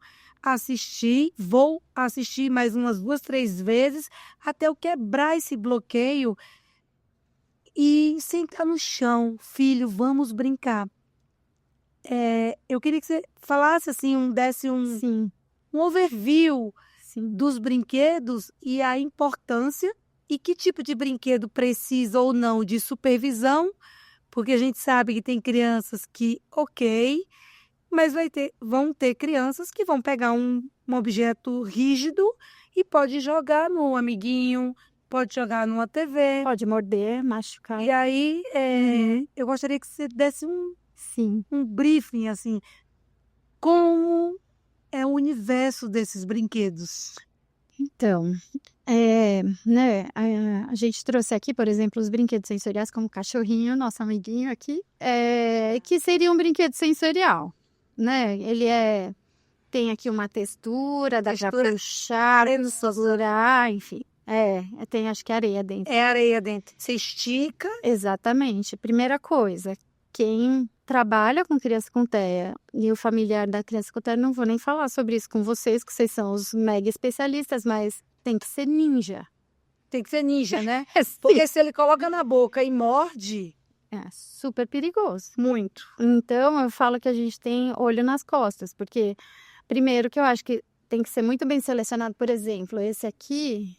vou assistir mais umas 2, 3 vezes até eu quebrar esse bloqueio e sentar no chão, filho, vamos brincar. Eu queria que você falasse assim, desse Sim. um overview Sim. dos brinquedos e a importância e que tipo de brinquedo precisa ou não de supervisão, porque a gente sabe que tem crianças que, ok, mas vão ter crianças que vão pegar um objeto rígido e pode jogar no amiguinho, pode jogar numa TV. Pode morder, machucar. E aí, eu gostaria que você desse Sim. um briefing, assim, como é o universo desses brinquedos. Então, né, a gente trouxe aqui, por exemplo, os brinquedos sensoriais, como o cachorrinho, nosso amiguinho aqui, que seria um brinquedo sensorial, né? Ele tem aqui uma textura, dá pra Textura puxar, segurar, enfim. Tem acho que areia dentro. É areia dentro. Você estica. Exatamente. Primeira coisa, quem trabalha com criança com TEA e o familiar da criança com TEA, não vou nem falar sobre isso com vocês, que vocês são os mega especialistas, mas tem que ser ninja. Tem que ser ninja, né? Sim. Porque se ele coloca na boca e morde, É super perigoso. muito. Então, eu falo que a gente tem olho nas costas, porque, primeiro, que eu acho que tem que ser muito bem selecionado. Por exemplo, esse aqui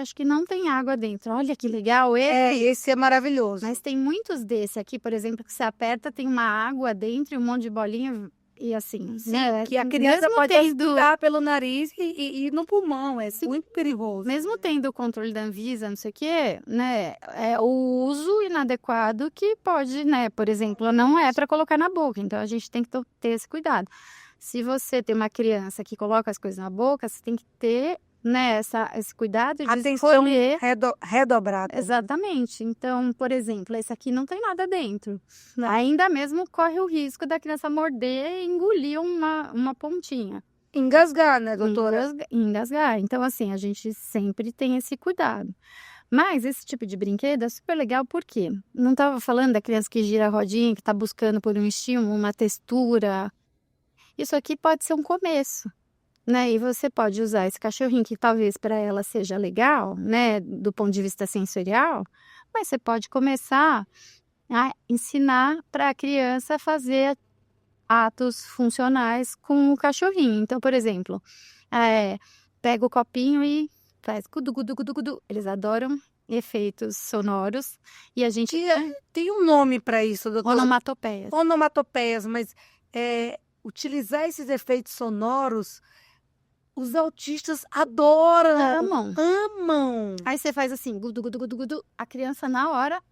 acho que não tem água dentro. Olha que legal Esse é maravilhoso. Mas tem muitos desse aqui, por exemplo, que você aperta, tem uma água dentro e um monte de bolinha e assim, Sim, né? que a criança Mesmo pode tendo, aspirar pelo nariz e ir no pulmão. É muito perigoso. mesmo tendo o controle da Anvisa, não sei o quê, né? É o uso inadequado que pode, né? Por exemplo, não é para colocar na boca. Então a gente tem que ter esse cuidado. Se você tem uma criança que coloca as coisas na boca, você tem que ter, né, esse cuidado de Atenção escolher. redobrada. Exatamente. Então, por exemplo, esse aqui não tem nada dentro. Ainda mesmo corre o risco da criança morder e engolir uma pontinha. Engasgar, né, doutora? Engasgar. Então, assim, a gente sempre tem esse cuidado. Mas esse tipo de brinquedo é super legal porque não estava falando da criança que gira a rodinha, que está buscando por um estímulo, uma textura. Isso aqui pode ser um começo, né? E você pode usar esse cachorrinho que talvez para ela seja legal, né, do ponto de vista sensorial, mas você pode começar a ensinar para a criança a fazer atos funcionais com o cachorrinho. Então, por exemplo, pega o copinho e faz gudu, gudu, gudu, gudu. Eles adoram efeitos sonoros e a gente Tem um nome para isso, doutora. onomatopeias. Onomatopeias, mas utilizar esses efeitos sonoros, os autistas adoram. Amam. Aí você faz assim, gudu, gudu, gudu, gudu, a criança na hora.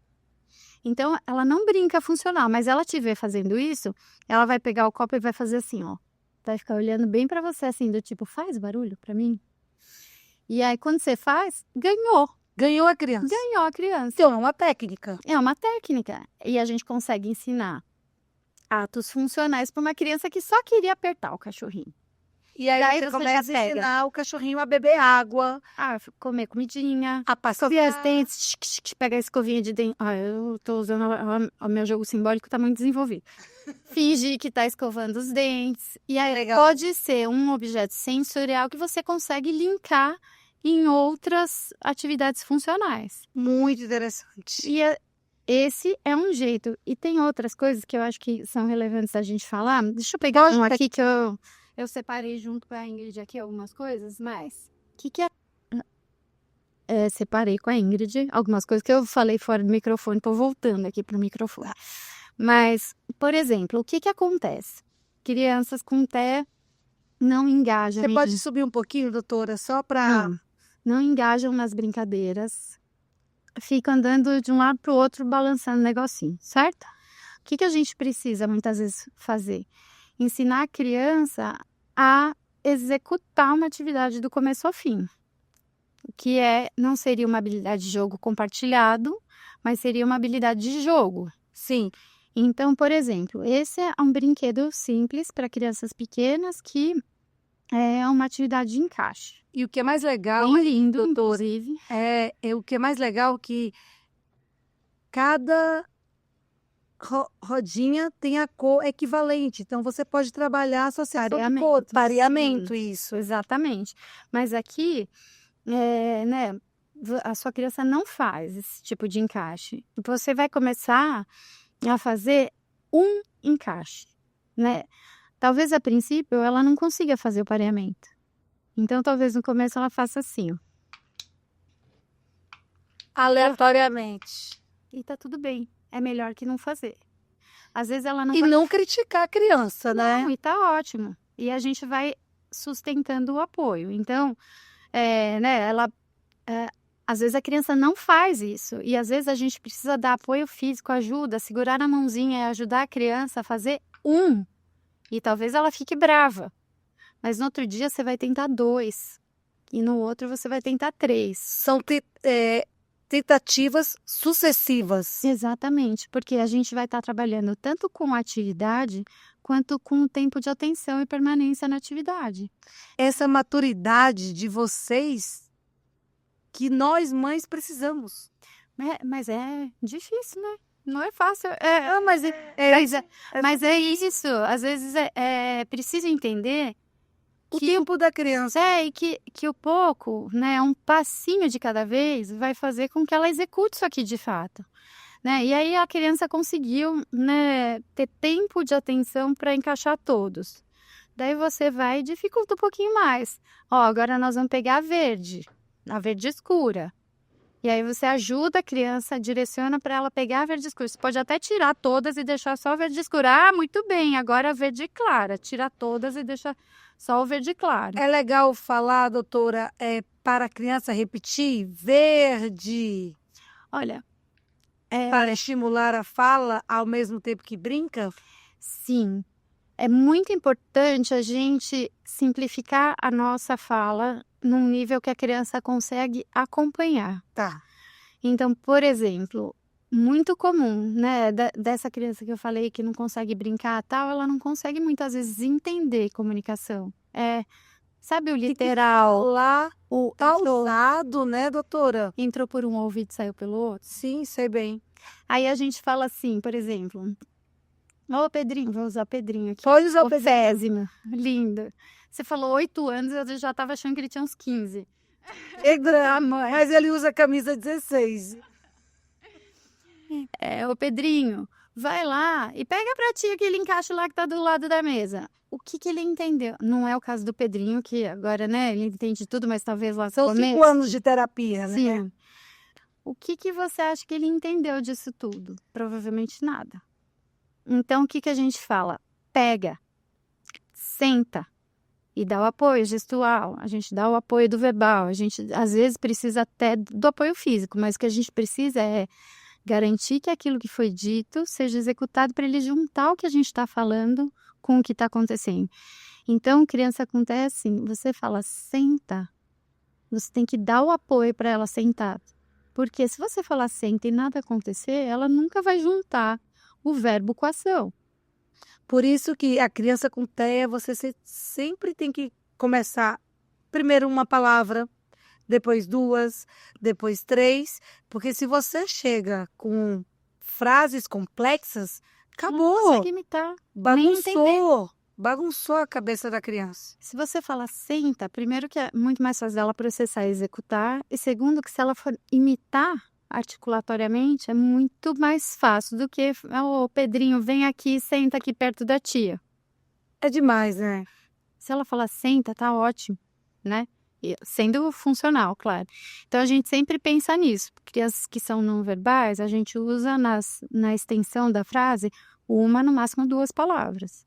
Então, ela não brinca funcional, mas ela te vê fazendo isso, ela vai pegar o copo e vai fazer assim, ó. Vai ficar olhando bem pra você, assim, do tipo, faz barulho pra mim? E aí, quando você faz, ganhou. Ganhou a criança. Ganhou a criança. Então, é uma técnica. É uma técnica. E a gente consegue ensinar atos funcionais para uma criança que só queria apertar o cachorrinho. E aí Daí você você começa já a pega. ensinar o cachorrinho a beber água, Comer comidinha, a escovar os passear. dentes, pega a escovinha de dente. Eu tô usando o meu jogo simbólico, tá muito desenvolvido. Fingir que tá escovando os dentes. E aí Legal. pode ser um objeto sensorial que você consegue linkar em outras atividades funcionais. Muito interessante. E esse é um jeito. E tem outras coisas que eu acho que são relevantes a gente falar. Deixa eu pegar um aqui que eu separei junto com a Ingrid aqui algumas coisas, mas o que é? Separei com a Ingrid algumas coisas que eu falei fora do microfone, tô voltando aqui pro microfone. Mas, por exemplo, o que acontece? Crianças com TEA não engajam. Você pode subir um pouquinho, doutora, só para... Não engajam nas brincadeiras. Fica andando de um lado para o outro, balançando o negocinho, certo? O que a gente precisa, muitas vezes, fazer? Ensinar a criança a executar uma atividade do começo ao fim. Que não seria uma habilidade de jogo compartilhado, mas seria uma habilidade de jogo. Sim. Então, por exemplo, esse é um brinquedo simples para crianças pequenas que é uma atividade de encaixe. E o que é mais legal, bem lindo, doutora, inclusive. o que é mais legal que cada rodinha tem a cor equivalente. Então, você pode trabalhar a associação de cor. Pareamento, isso. Exatamente. Mas aqui, né, a sua criança não faz esse tipo de encaixe. Você vai começar a fazer um encaixe, né? Talvez a princípio ela não consiga fazer o pareamento. Então, talvez no começo ela faça assim, ó. Aleatoriamente. E tá tudo bem. É melhor que não fazer. Às vezes ela não E não criticar a criança, né? Não, e tá ótimo. E a gente vai sustentando o apoio. Então, né, às vezes a criança não faz isso, e às vezes a gente precisa dar apoio físico, ajuda, segurar na mãozinha e ajudar a criança a fazer e talvez ela fique brava, mas no outro dia você vai tentar 2, e no outro você vai tentar 3. São tentativas sucessivas. Exatamente, porque a gente vai estar trabalhando tanto com a atividade, quanto com o tempo de atenção e permanência na atividade. Essa maturidade de vocês que nós mães precisamos. Mas é difícil, né? Não é fácil. Mas é isso. Às vezes preciso entender O tempo da criança. e que o pouco, né, um passinho de cada vez vai fazer com que ela execute isso aqui de fato. Né? E aí a criança conseguiu, né, ter tempo de atenção para encaixar todos. Daí você vai e dificulta um pouquinho mais. Ó, agora nós vamos pegar a verde escura. E aí você ajuda a criança, direciona para ela pegar a verde escura. Você pode até tirar todas e deixar só a verde escura. Ah, muito bem, agora a verde clara. Tira todas e deixa só o verde claro. É legal falar, doutora, para a criança repetir verde, Olha, para estimular a fala ao mesmo tempo que brinca? sim, é muito importante a gente simplificar a nossa fala num nível que a criança consegue acompanhar. Tá. Então, por exemplo, muito comum, né, dessa criança que eu falei que não consegue brincar tal, ela não consegue muitas vezes entender comunicação. Sabe o literal? Lá tá Entrou, usado, né, doutora? entrou por um ouvido e saiu pelo outro. Sim, sei bem. Aí a gente fala assim, por exemplo, ô Pedrinho, vou usar Pedrinho aqui. Pode usar o Ô Pedrinho. Fésima, lindo. Você falou 8 anos, eu já estava achando que ele tinha uns 15. É drama, mas ele usa camisa 16. Ô Pedrinho, vai lá e pega pra ti aquele encaixe lá que tá do lado da mesa. O que ele entendeu? Não é o caso do Pedrinho, que agora, né, ele entende tudo, mas talvez lá no São começo. 5 anos de terapia, né? Sim. O que você acha que ele entendeu disso tudo? Provavelmente nada. Então, o que a gente fala? Pega, senta e dá o apoio gestual. A gente dá o apoio do verbal. A gente, às vezes, precisa até do apoio físico, mas o que a gente precisa é garantir que aquilo que foi dito seja executado para ele juntar o que a gente está falando com o que está acontecendo. Então, criança acontece assim, você fala senta, você tem que dar o apoio para ela sentar. Porque se você falar senta e nada acontecer, ela nunca vai juntar o verbo com a ação. Por isso que a criança com TEA, você sempre tem que começar primeiro uma palavra, depois 2, depois 3, porque se você chega com frases complexas, Não acabou, consegue imitar. bagunçou a cabeça da criança. Se você fala senta, primeiro que é muito mais fácil dela processar e executar, e segundo que se ela for imitar articulatoriamente, é muito mais fácil do que ô Pedrinho, vem aqui, senta aqui perto da tia. É demais, né? Se ela falar senta, tá ótimo, né? Sendo funcional, claro. Então a gente sempre pensa nisso. Crianças que são não verbais, a gente usa na extensão da frase uma, no máximo 2 palavras.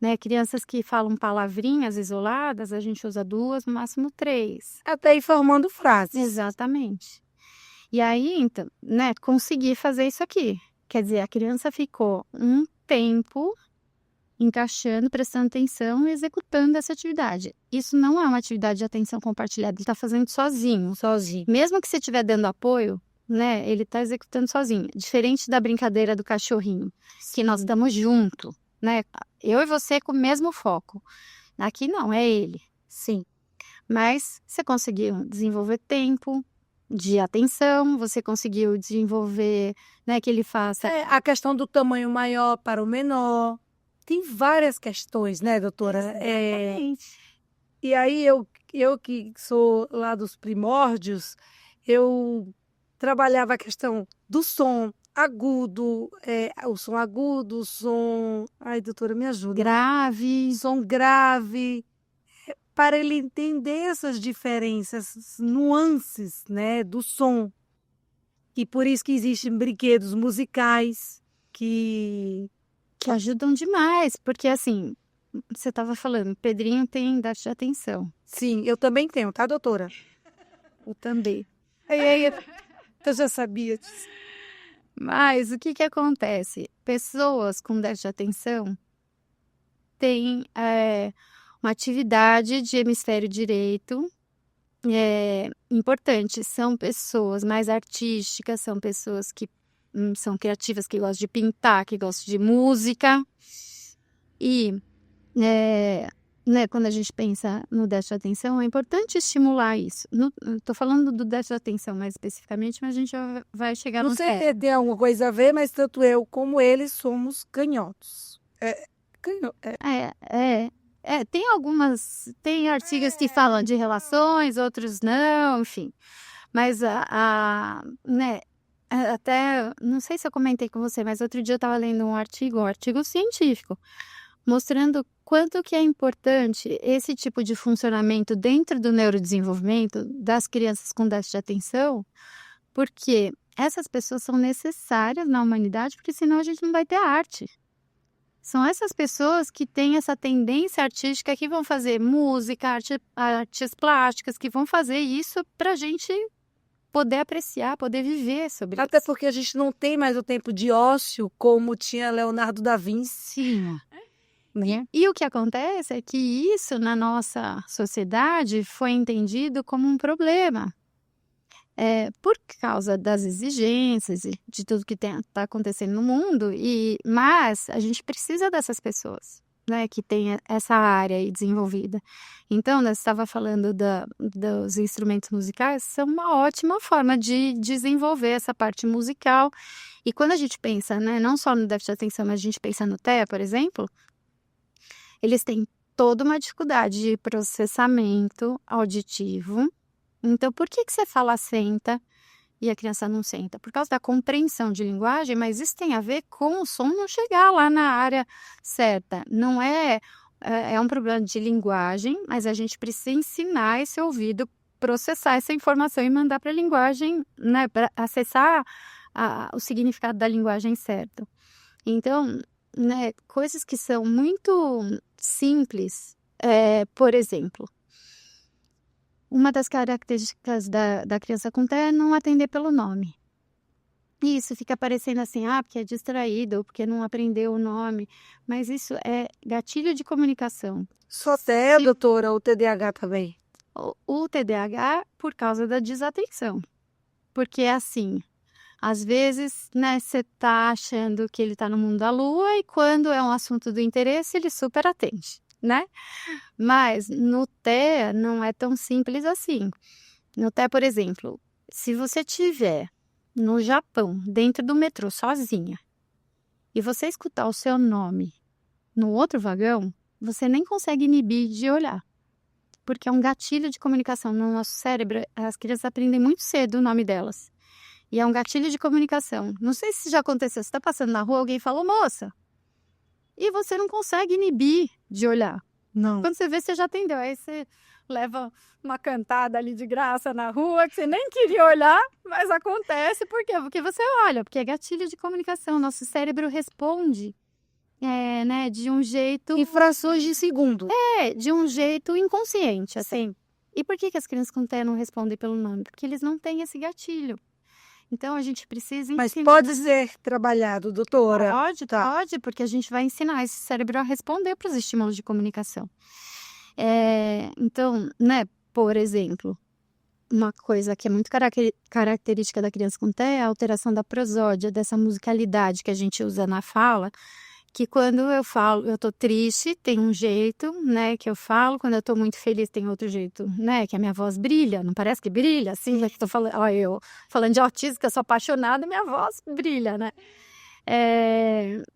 Né? Crianças que falam palavrinhas isoladas, a gente usa 2, no máximo 3. Até ir formando frases. Exatamente. E aí, então, né, consegui fazer isso aqui. Quer dizer, a criança ficou um tempo encaixando, prestando atenção e executando essa atividade. Isso não é uma atividade de atenção compartilhada, ele está fazendo sozinho. Mesmo que você estiver dando apoio, né, ele está executando sozinho. Diferente da brincadeira do cachorrinho, que nós estamos junto, né? Eu e você com o mesmo foco. Aqui não, é ele. Sim. Mas você conseguiu desenvolver tempo de atenção, você conseguiu desenvolver, né, que ele faça... a questão do tamanho maior para o menor. Tem várias questões, né, doutora? E aí eu que sou lá dos primórdios, eu trabalhava a questão do som agudo, o som agudo, o som... Ai, doutora, me ajuda. Grave. Som grave, para ele entender essas diferenças, nuances, né, do som. E por isso que existem brinquedos musicais que ajudam demais, porque assim, você estava falando, Pedrinho tem déficit de atenção. Sim, eu também tenho, tá, doutora? Eu também. Aí, eu já sabia disso. Mas o que acontece? Pessoas com déficit de atenção têm uma atividade de hemisfério direito importante. São pessoas mais artísticas, são pessoas que são criativas, que gostam de pintar, que gostam de música. E quando a gente pensa no déficit de atenção, é importante estimular isso. Estou falando do déficit de atenção mais especificamente, mas a gente já vai chegar Não no sei se tem alguma coisa a ver, mas tanto eu como ele somos canhotos. Tem artigos que falam de relações, outros não, enfim. Mas até, não sei se eu comentei com você, mas outro dia eu estava lendo um artigo científico, mostrando quanto que é importante esse tipo de funcionamento dentro do neurodesenvolvimento das crianças com déficit de atenção, porque essas pessoas são necessárias na humanidade, porque senão a gente não vai ter arte. São essas pessoas que têm essa tendência artística, que vão fazer música, artes plásticas, que vão fazer isso para a gente poder apreciar, poder viver sobre isso. Até porque a gente não tem mais o tempo de ócio como tinha Leonardo da Vinci. Né? E o que acontece é que isso na nossa sociedade foi entendido como um problema. Por causa das exigências e de tudo que está acontecendo no mundo, mas a gente precisa dessas pessoas, né, que tem essa área aí desenvolvida. Então, você estava falando dos instrumentos musicais, são uma ótima forma de desenvolver essa parte musical. E quando a gente pensa, né, não só no déficit de atenção, mas a gente pensa no TEA, por exemplo, eles têm toda uma dificuldade de processamento auditivo. Então, por que você fala senta e a criança não senta? Por causa da compreensão de linguagem, mas isso tem a ver com o som não chegar lá na área certa. Não é um problema de linguagem, mas a gente precisa ensinar esse ouvido, processar essa informação e mandar para a linguagem, né, para acessar o significado da linguagem certa. Então, né, coisas que são muito simples, por exemplo, uma das características da criança com TEA é não atender pelo nome. E isso fica parecendo assim, porque é distraído, ou porque não aprendeu o nome. Mas isso é gatilho de comunicação. Só TEA, doutora, ou TDAH também? O TDAH por causa da desatenção. Porque é assim, às vezes, né, você tá achando que ele tá no mundo da lua e quando é um assunto do interesse, ele super atende, né? Mas no TEA não é tão simples assim. No TEA, por exemplo, se você estiver no Japão, dentro do metrô, sozinha, e você escutar o seu nome no outro vagão, você nem consegue inibir de olhar. Porque é um gatilho de comunicação no nosso cérebro. As crianças aprendem muito cedo o nome delas. E é um gatilho de comunicação. Não sei se já aconteceu, você está passando na rua, alguém falou, moça, e você não consegue inibir de olhar. Não. Quando você vê, você já atendeu. Aí você leva uma cantada ali de graça na rua, que você nem queria olhar, mas acontece. Por quê? Porque você olha, porque é gatilho de comunicação. Nosso cérebro responde, né, de um jeito... Em frações de segundo. De um jeito inconsciente, assim. E por que as crianças com TEA não respondem pelo nome? Porque eles não têm esse gatilho. Então, a gente precisa ensinar. Mas pode ser trabalhado, doutora? Pode, porque a gente vai ensinar esse cérebro a responder para os estímulos de comunicação. Então, né, por exemplo, uma coisa que é muito característica da criança com TEA é a alteração da prosódia, dessa musicalidade que a gente usa na fala, que quando eu falo, eu tô triste, tem um jeito, né, que eu falo, quando eu tô muito feliz tem outro jeito, né, que a minha voz brilha, não parece que brilha, assim, já que tô falando, eu falando de autismo, que eu sou apaixonada, minha voz brilha, né.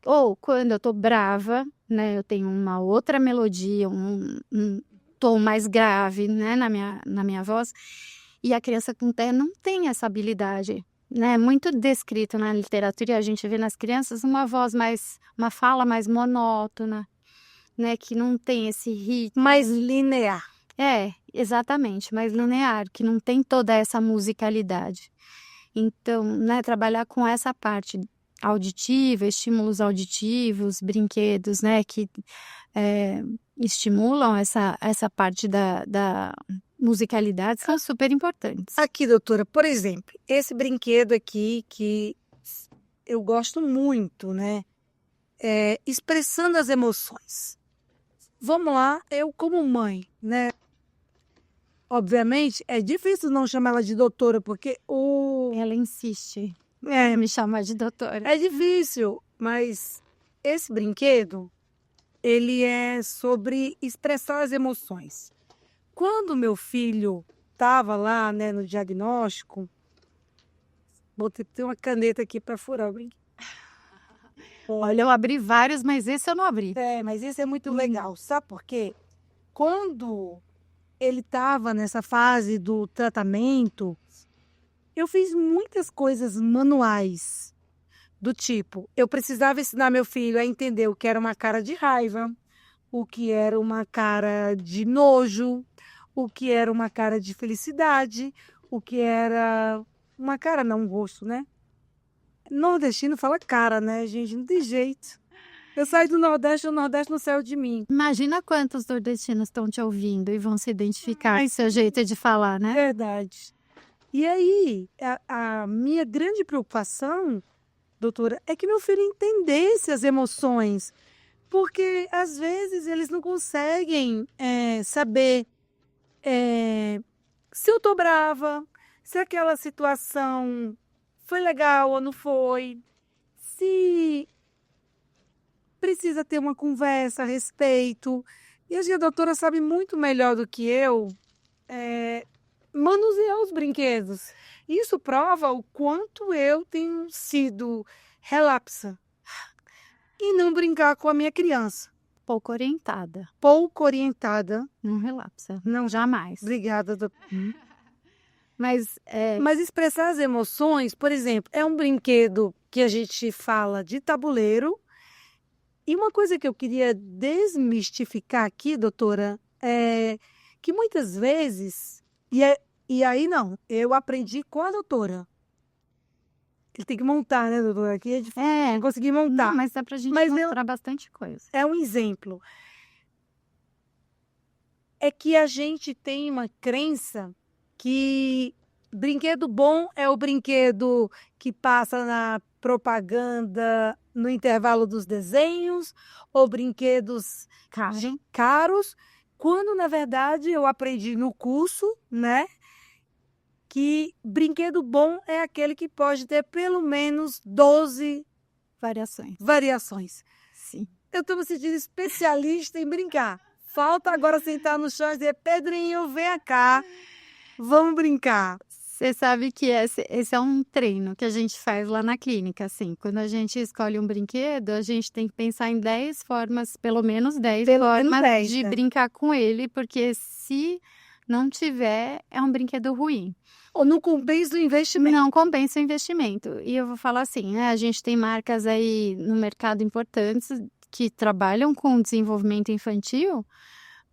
Ou quando eu tô brava, né, eu tenho uma outra melodia, um tom mais grave, né, na minha voz, e a criança com TEA não tem essa habilidade. Né, muito descrito na literatura, e a gente vê nas crianças uma fala mais monótona, né, que não tem esse ritmo. Mais linear. Exatamente, mais linear, que não tem toda essa musicalidade. Então, né, trabalhar com essa parte auditiva, estímulos auditivos, brinquedos, né, que estimulam essa parte musicalidade são super importantes. Aqui, doutora, por exemplo, esse brinquedo aqui que eu gosto muito, né? Expressando as emoções. Vamos lá, eu como mãe, né? Obviamente, é difícil não chamar ela de doutora, porque Ela insiste é, em me chamar de doutora. é difícil, mas esse brinquedo, ele é sobre expressar as emoções. Quando meu filho estava lá, né, no diagnóstico, vou ter uma caneta aqui para furar o brinquedo. Olha, eu abri vários, mas esse eu não abri. Mas isso é muito legal, sabe por quê? Quando ele estava nessa fase do tratamento, eu fiz muitas coisas manuais, do tipo, eu precisava ensinar meu filho a entender o que era uma cara de raiva, o que era uma cara de nojo, o que era uma cara de felicidade, o que era uma cara, não um rosto, né? Nordestino fala cara, né, gente? Não tem jeito. Eu saí do Nordeste, o Nordeste não saiu de mim. Imagina quantos nordestinos estão te ouvindo e vão se identificar com seu jeito de falar, né? Verdade. E aí, a minha grande preocupação, doutora, é que meu filho entendesse as emoções. Porque, às vezes, eles não conseguem saber se eu tô brava, se aquela situação foi legal ou não foi, se precisa ter uma conversa a respeito. E acho que a doutora sabe muito melhor do que eu manusear os brinquedos. Isso prova o quanto eu tenho sido relapsa em não brincar com a minha criança. Pouco orientada, Pouco orientada. não relapsa. Não, Jamais. obrigada, doutora. Mas Mas expressar as emoções, por exemplo, é um brinquedo que a gente fala de tabuleiro. E uma coisa que eu queria desmistificar aqui, doutora, é que muitas vezes, e aí não, eu aprendi com a doutora. Ele tem que montar, né, doutora? Aqui é difícil conseguir montar. não, mas dá pra gente Mas mostrar bastante coisa. É um exemplo. É que a gente tem uma crença que brinquedo bom é o brinquedo que passa na propaganda no intervalo dos desenhos, ou brinquedos caros, quando na verdade eu aprendi no curso, né, que brinquedo bom é aquele que pode ter pelo menos 12 variações. Sim. Eu estou me sentindo especialista em brincar. Falta agora sentar no chão e dizer, Pedrinho, vem cá, vamos brincar. Você sabe que esse é um treino que a gente faz lá na clínica, assim. Quando a gente escolhe um brinquedo, a gente tem que pensar em 10 formas, pelo menos 10 formas de brincar com ele, porque se não tiver, é um brinquedo ruim. Ou não compensa o investimento. Não compensa o investimento. E eu vou falar assim, né? A gente tem marcas aí no mercado importantes que trabalham com desenvolvimento infantil,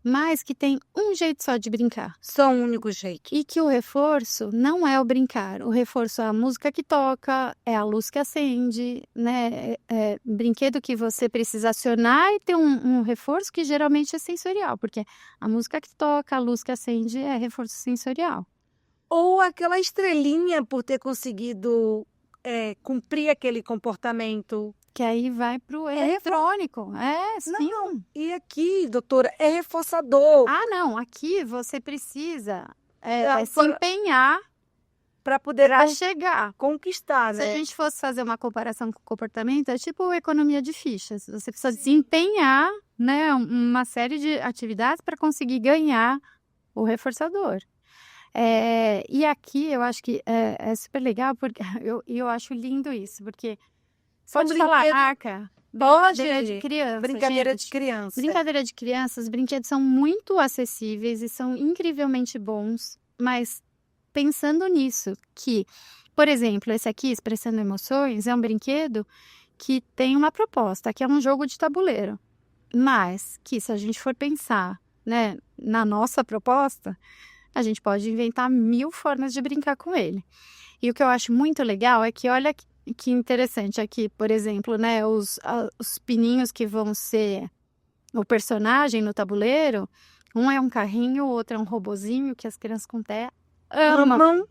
mas que tem um jeito só de brincar. Só um único jeito. E que o reforço não é o brincar. O reforço é a música que toca, é a luz que acende, né? É brinquedo que você precisa acionar e ter um reforço que geralmente é sensorial, porque a música que toca, a luz que acende é reforço sensorial. Ou aquela estrelinha por ter conseguido cumprir aquele comportamento. Que aí vai pro eletrônico. Sim. Não. E aqui, doutora, é reforçador. Ah, não. Aqui você precisa se empenhar para poder chegar. Conquistar, né? Se a gente fosse fazer uma comparação com o comportamento, é tipo economia de fichas. Você precisa desempenhar, né, uma série de atividades para conseguir ganhar o reforçador. E aqui eu acho que é super legal, porque eu acho lindo isso, porque pode falar marca. Brincadeira de criança. Brincadeira de criança. Brincadeira de criança, os brinquedos são muito acessíveis e são incrivelmente bons, mas pensando nisso, que, por exemplo, esse aqui, Expressando Emoções, é um brinquedo que tem uma proposta, que é um jogo de tabuleiro, mas que se a gente for pensar, né, na nossa proposta, a gente pode inventar 1000 formas de brincar com ele. E o que eu acho muito legal é que, olha que interessante aqui, por exemplo, né, os pininhos que vão ser o personagem no tabuleiro, Um é um carrinho, o outro é um robozinho que as crianças com TEA amam, Amam.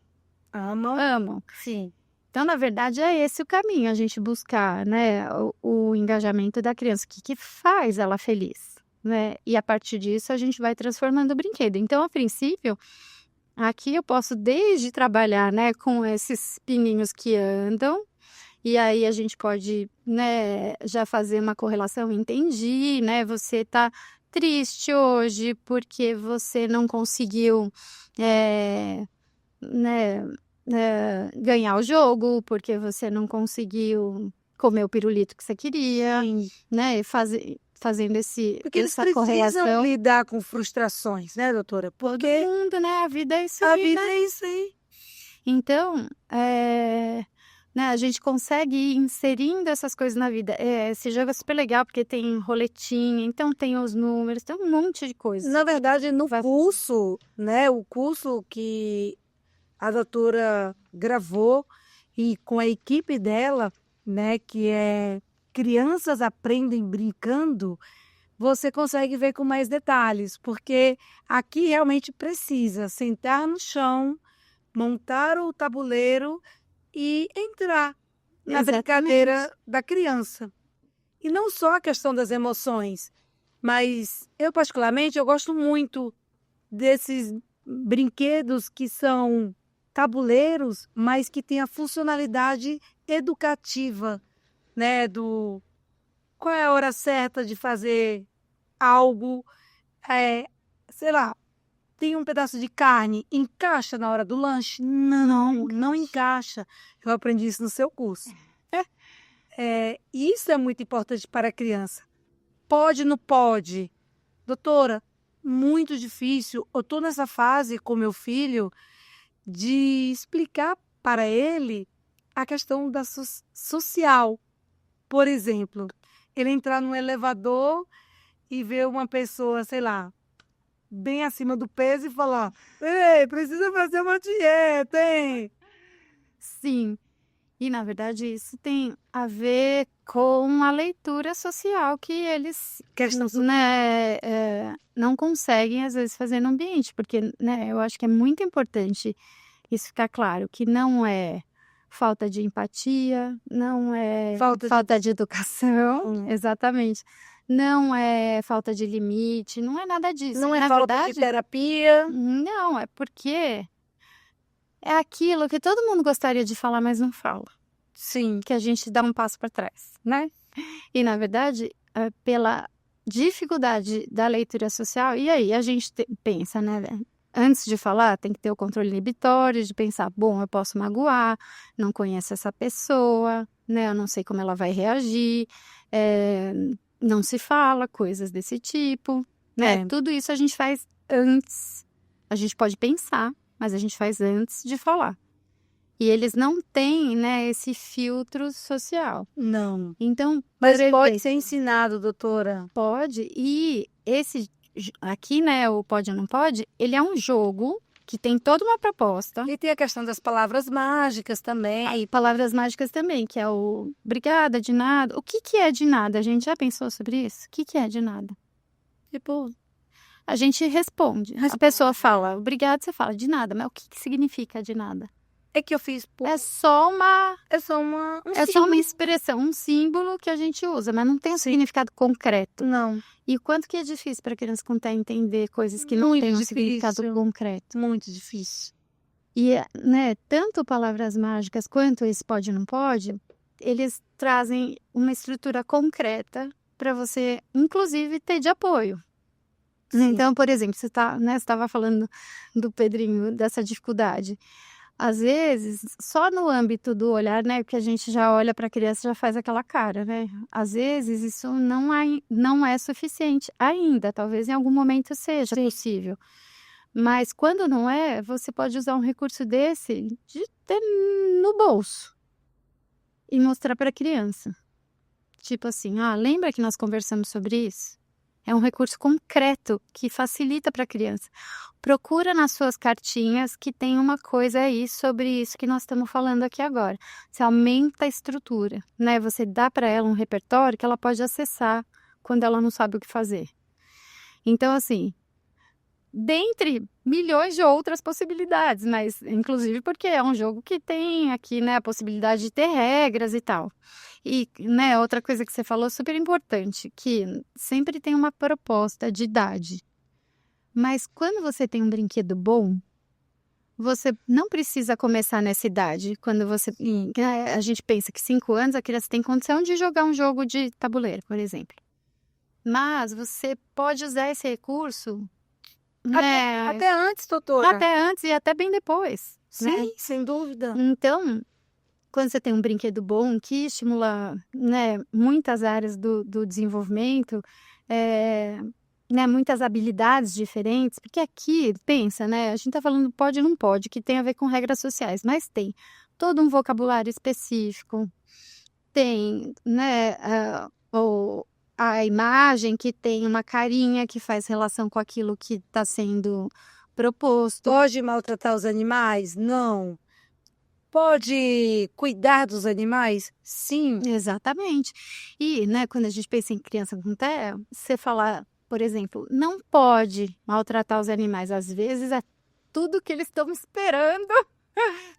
Amam. amam. Sim. Então, na verdade, é esse o caminho, a gente buscar, né, o engajamento da criança, o que faz ela feliz, né? E a partir disso a gente vai transformando o brinquedo. Então, a princípio, aqui eu posso desde trabalhar, né, com esses pininhos que andam, e aí a gente pode, né, já fazer uma correlação, entendi, né, você tá triste hoje porque você não conseguiu, né, ganhar o jogo, porque você não conseguiu comer o pirulito que você queria, Sim. né, e fazendo Porque eles essa precisam correlação. lidar com frustrações, né, doutora? Todo Porque mundo, né, a vida é isso a aí, vida né? é isso aí. Então, né, a gente consegue ir inserindo essas coisas na vida. Esse jogo é super legal porque tem roletinha, então tem os números, tem um monte de coisa. Na verdade, no Vai- curso, né, o curso que a doutora gravou e com a equipe dela, né, que é Crianças Aprendem Brincando, você consegue ver com mais detalhes, porque aqui realmente precisa sentar no chão, montar o tabuleiro e entrar na Exatamente. brincadeira da criança. E não só a questão das emoções, mas eu particularmente eu gosto muito desses brinquedos que são tabuleiros, mas que têm a funcionalidade educativa, né, do qual é a hora certa de fazer algo, sei lá, tem um pedaço de carne, encaixa na hora do lanche? Não encaixa. Eu aprendi isso no seu curso. Isso é muito importante para a criança. Pode, não pode? Doutora, muito difícil. Eu estou nessa fase com meu filho de explicar para ele a questão da social. Por exemplo, ele entrar num elevador e ver uma pessoa, sei lá, bem acima do peso e falar: Ei, precisa fazer uma dieta, hein? Sim. E, na verdade, isso tem a ver com a leitura social que eles, Questão né, não conseguem, às vezes, fazer no ambiente, porque, né, eu acho que é muito importante isso ficar claro, que não é falta de empatia, não é Falta de- falta de educação, Hum. exatamente, não é falta de limite, não é nada disso. Não é Na falta verdade, de terapia. não, é porque é aquilo que todo mundo gostaria de falar, mas não fala. Sim. Que a gente dá um passo para trás, né? E, na verdade, pela dificuldade da leitura social, e aí a gente pensa, né? Antes de falar, tem que ter o controle inibitório, de pensar, bom, eu posso magoar, não conheço essa pessoa, né? Eu não sei como ela vai reagir, não se fala, coisas desse tipo, né? É. Tudo isso a gente faz antes. A gente pode pensar, mas a gente faz antes de falar. E eles não têm, né, esse filtro social. Não. Então, Mas por pode exemplo, ser ensinado, doutora. pode. E esse aqui, né, o pode ou não pode, ele é um jogo que tem toda uma proposta. E tem a questão das palavras mágicas também. Aí, palavras mágicas também, que é o obrigada, de nada. O que que é de nada? A gente já pensou sobre isso? O que que é de nada? Tipo, a gente responde. A pessoa fala obrigada, você fala de nada. Mas o que que significa de nada? É que eu fiz por... É só uma É só uma... É só uma expressão, um símbolo que a gente usa, mas não tem um significado concreto. Não. E o quanto que é difícil para a criança contar entender coisas que não Muito têm um difícil. significado concreto. Muito difícil. E, né, tanto palavras mágicas quanto esse pode ou não pode, eles trazem uma estrutura concreta para você, inclusive, ter de apoio. Sim. Então, por exemplo, você estava falando do Pedrinho, dessa dificuldade. Às vezes, só no âmbito do olhar, né, que a gente já olha para a criança e já faz aquela cara, né? Às vezes isso não é suficiente ainda, talvez em algum momento seja possível. Mas quando não é, você pode usar um recurso desse de ter no bolso e mostrar para a criança. Tipo assim, lembra que nós conversamos sobre isso? É um recurso concreto que facilita para a criança. Procura nas suas cartinhas que tem uma coisa aí sobre isso que nós estamos falando aqui agora. Você aumenta a estrutura, né? Você dá para ela um repertório que ela pode acessar quando ela não sabe o que fazer. Então, assim, dentre milhões de outras possibilidades, mas inclusive porque é um jogo que tem aqui, né, a possibilidade de ter regras e tal. E, né, outra coisa que você falou super importante, que sempre tem uma proposta de idade. Mas quando você tem um brinquedo bom, você não precisa começar nessa idade. Quando você, a gente pensa que 5 anos a criança tem condição de jogar um jogo de tabuleiro, por exemplo. Mas você pode usar esse recurso, né, Até antes, doutora. até antes e até bem depois, né? Sim, sem dúvida. Então, quando você tem um brinquedo bom que estimula, né, muitas áreas do desenvolvimento, né, muitas habilidades diferentes, porque aqui, pensa, né, a gente está falando pode e não pode, que tem a ver com regras sociais, mas tem todo um vocabulário específico, tem, né, a imagem que tem uma carinha que faz relação com aquilo que está sendo proposto. Pode maltratar os animais? Não. Pode cuidar dos animais? Sim. Exatamente. E, né, quando a gente pensa em criança com TEA, você falar, por exemplo, não pode maltratar os animais. Às vezes é tudo que eles estão esperando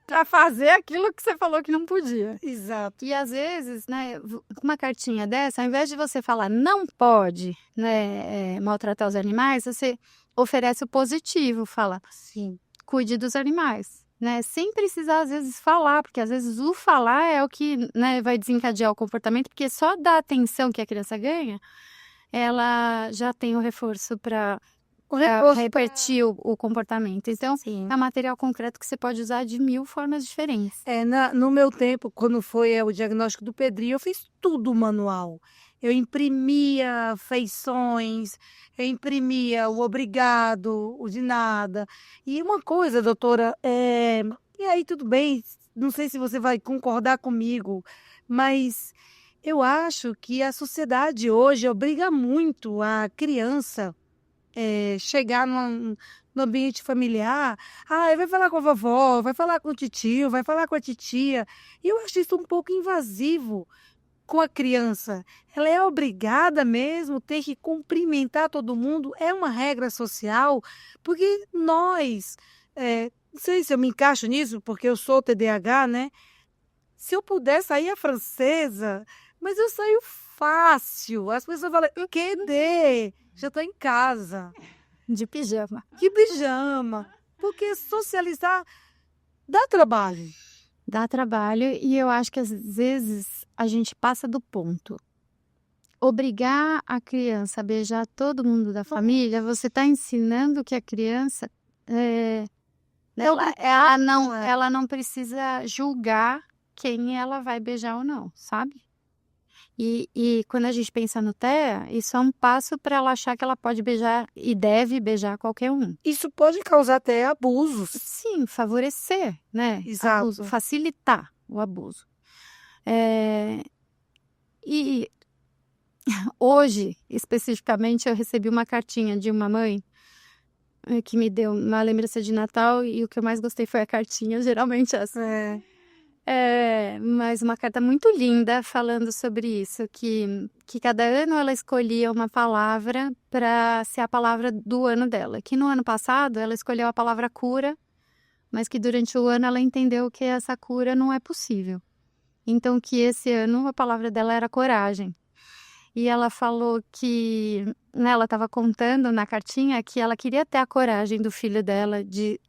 para fazer aquilo que você falou que não podia. Exato. E às vezes, né, uma cartinha dessa, ao invés de você falar não pode, né, maltratar os animais, você oferece o positivo, fala, Sim. cuide dos animais, né, sem precisar às vezes falar, porque às vezes o falar é o que, né, vai desencadear o comportamento, porque só da atenção que a criança ganha, ela já tem o reforço para repetir o comportamento. Então, Sim. é um material concreto que você pode usar de 1000 formas diferentes. No meu tempo, quando foi o diagnóstico do Pedrinho, eu fiz tudo manual. Eu imprimia feições, eu imprimia o obrigado, o de nada. E uma coisa, doutora, e aí tudo bem, não sei se você vai concordar comigo, mas eu acho que a sociedade hoje obriga muito a criança chegar no ambiente familiar, vai falar com a vovó, vai falar com o titio, vai falar com a titia. E eu acho isso um pouco invasivo com a criança. Ela é obrigada mesmo ter que cumprimentar todo mundo, é uma regra social, porque nós, não sei se eu me encaixo nisso, porque eu sou TDAH, né? Se eu puder sair a francesa, mas eu saio fácil. As pessoas falam, QD, já estou em casa. De pijama. Que pijama. Porque socializar dá trabalho. Dá trabalho e eu acho que às vezes a gente passa do ponto. Obrigar a criança a beijar todo mundo da família, você está ensinando que a criança ela não precisa julgar quem ela vai beijar ou não, sabe? E quando a gente pensa no TEA, isso é um passo para ela achar que ela pode beijar e deve beijar qualquer um. Isso pode causar até abusos. Sim, favorecer, né? Exato. Abuso, facilitar o abuso. E hoje, especificamente, eu recebi uma cartinha de uma mãe que me deu uma lembrança de Natal e o que eu mais gostei foi a cartinha, geralmente essa. Mas uma carta muito linda falando sobre isso, que cada ano ela escolhia uma palavra para ser a palavra do ano dela. Que no ano passado ela escolheu a palavra cura, mas que durante o ano ela entendeu que essa cura não é possível. Então que esse ano a palavra dela era coragem. E ela falou que, né, ela estava contando na cartinha que ela queria ter a coragem do filho dela de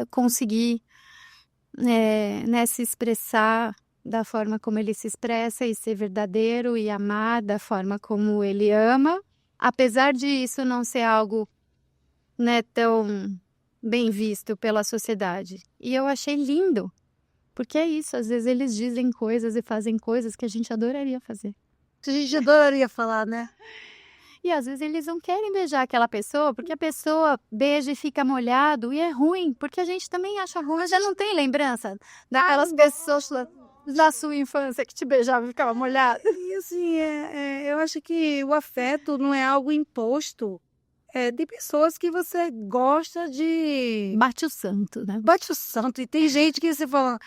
conseguir né, se expressar da forma como ele se expressa e ser verdadeiro e amar da forma como ele ama, apesar de isso não ser algo, né, tão bem visto pela sociedade. E eu achei lindo, porque é isso, às vezes eles dizem coisas e fazem coisas que a gente adoraria fazer. A gente adoraria falar, né? E às vezes eles não querem beijar aquela pessoa, porque a pessoa beija e fica molhado, e é ruim, porque a gente também acha ruim. Já não tem lembrança daquelas pessoas da sua infância que te beijavam e ficava molhado? E assim, eu acho que o afeto não é algo imposto. É de pessoas que você gosta de... Bate o santo, né? Bate o santo. E tem gente que você fala,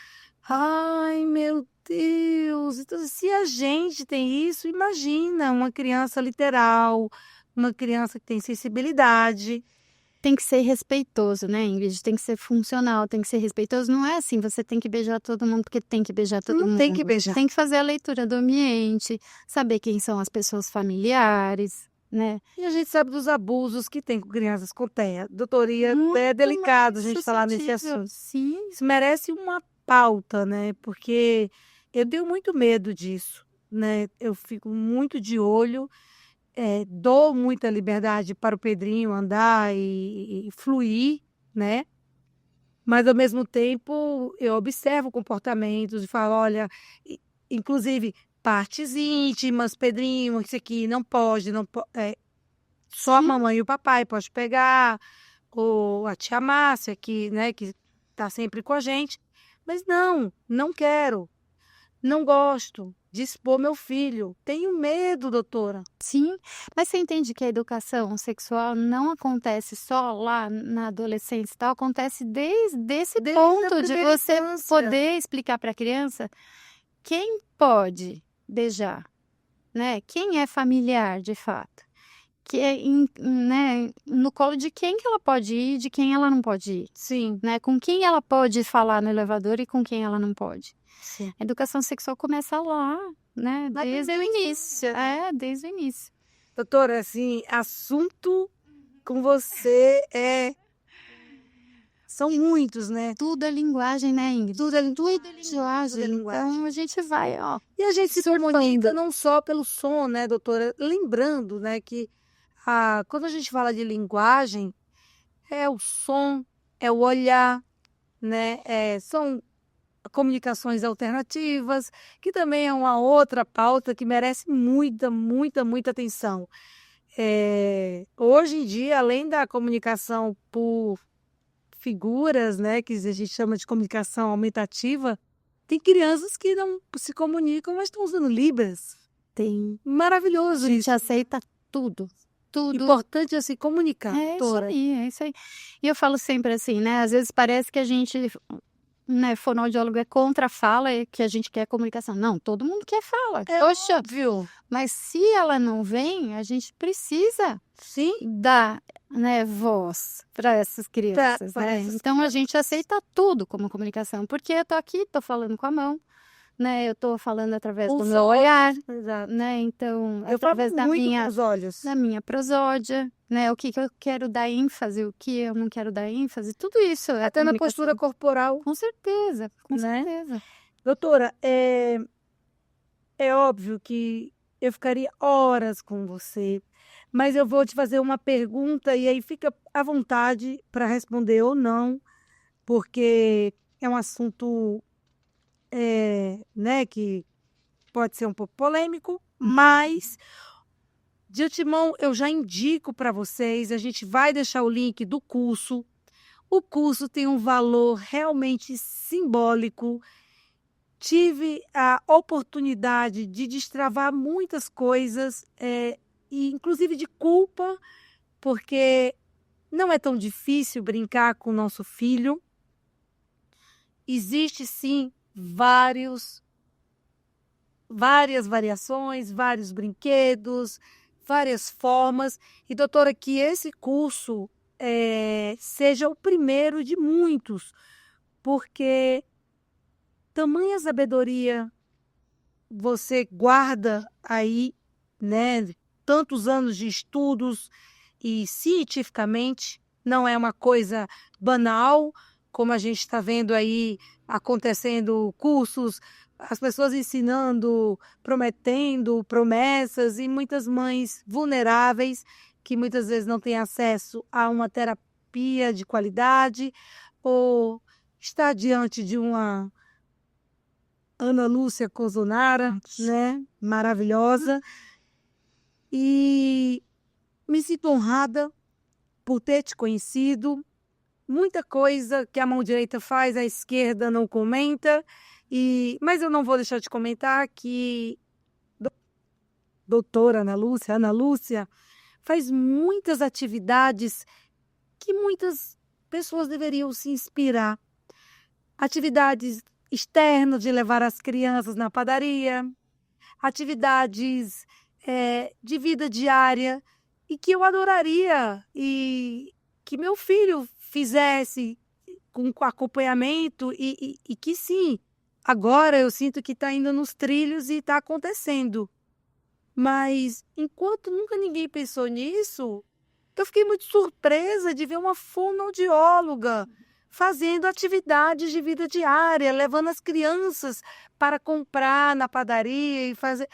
ai, meu Deus, então, se a gente tem isso, imagina uma criança literal, uma criança que tem sensibilidade. tem que ser respeitoso, né, Ingrid? Tem que ser funcional, tem que ser respeitoso. Não é assim, você tem que beijar todo mundo porque tem que beijar todo Não mundo. tem que beijar. Tem que fazer a leitura do ambiente, saber quem são as pessoas familiares, né? E a gente sabe dos abusos que tem com crianças com TEA. Doutoria, Muito é delicado a mais gente falar nesse suscetível. assunto. Sim, Isso merece uma pauta, né? Porque eu tenho muito medo disso, né? Eu fico muito de olho, dou muita liberdade para o Pedrinho andar e fluir, né? Mas ao mesmo tempo eu observo comportamentos e falo, olha, inclusive partes íntimas, Pedrinho, isso aqui não pode, não pode, só a sim. mamãe e o papai pode pegar, ou a tia Márcia, que, né, que tá sempre com a gente. Mas não, não quero, não gosto de expor meu filho. Tenho medo, doutora. Sim, mas você entende que a educação sexual não acontece só lá na adolescência e tal, acontece desde esse Desde a ponto de primeira você infância. poder explicar para a criança quem pode beijar, né? Quem é familiar de fato. Que é né, no colo de quem que ela pode ir, de quem ela não pode ir, Sim, né? Com quem ela pode falar no elevador e com quem ela não pode. sim. A educação sexual começa lá, né? Na Desde o primeira início. infância. Desde o início. Doutora, assim, assunto com você são muitos, né? Tudo é linguagem, né, Ingrid? Tudo é linguagem. Tudo é linguagem. Tudo é linguagem. Então a gente vai, ó, E a gente se comunica não só pelo som, né, doutora? Lembrando, né, que quando a gente fala de linguagem, é o som, é o olhar, né? São comunicações alternativas, que também é uma outra pauta que merece muita, muita, muita atenção. Hoje em dia, além da comunicação por figuras, né, que a gente chama de comunicação aumentativa, tem crianças que não se comunicam, mas estão usando Libras. tem. A Maravilhoso gente isso. aceita tudo. Tudo. Importante é se comunicar, É isso doutora. aí, é isso aí. E eu falo sempre assim, né? Às vezes parece que a gente, né, fonoaudiólogo é contra a fala e que a gente quer comunicação. Não, todo mundo quer fala. É Poxa, óbvio. mas se ela não vem, a gente precisa Sim, dar, né, voz para essas crianças, pra né? essas Então a gente aceita tudo como comunicação, porque eu tô aqui, tô falando com a mão, né? Eu tô falando através com do os meu olhos. olhar, Exato. né? Então, Eu falo através muito com os olhos. da minha prosódia, né? O que que eu quero dar ênfase, o que eu não quero dar ênfase, tudo isso é Até na comunicação. postura corporal, Com certeza, com né? certeza. Doutora, é óbvio que eu ficaria horas com você, mas eu vou te fazer uma pergunta e aí fica à vontade para responder ou não, porque é um assunto, né, que pode ser um pouco polêmico, mas de antemão eu já indico para vocês, a gente vai deixar o link do curso. O curso tem um valor realmente simbólico. Tive a oportunidade de destravar muitas coisas, e inclusive de culpa, porque não é tão difícil brincar com o nosso filho. Existe sim várias variações, vários brinquedos, várias formas. E doutora, que esse curso seja o primeiro de muitos, porque tamanha sabedoria você guarda aí, né? Tantos anos de estudos e cientificamente não é uma coisa banal, como a gente está vendo aí acontecendo cursos, as pessoas ensinando, prometendo promessas e muitas mães vulneráveis que muitas vezes não têm acesso a uma terapia de qualidade ou está diante de uma Ana Lúcia Cozonara, né? Maravilhosa. E me sinto honrada por ter te conhecido. Muita coisa que a mão direita faz, a esquerda não comenta. Mas eu não vou deixar de comentar que doutora Ana Lúcia, faz muitas atividades que muitas pessoas deveriam se inspirar. Atividades externas de levar as crianças na padaria, atividades de vida diária, e que eu adoraria e que meu filho fizesse com acompanhamento e que sim, agora eu sinto que está indo nos trilhos e está acontecendo. Mas enquanto nunca ninguém pensou nisso, eu fiquei muito surpresa de ver uma fonoaudióloga fazendo atividades de vida diária, levando as crianças para comprar na padaria e fazer.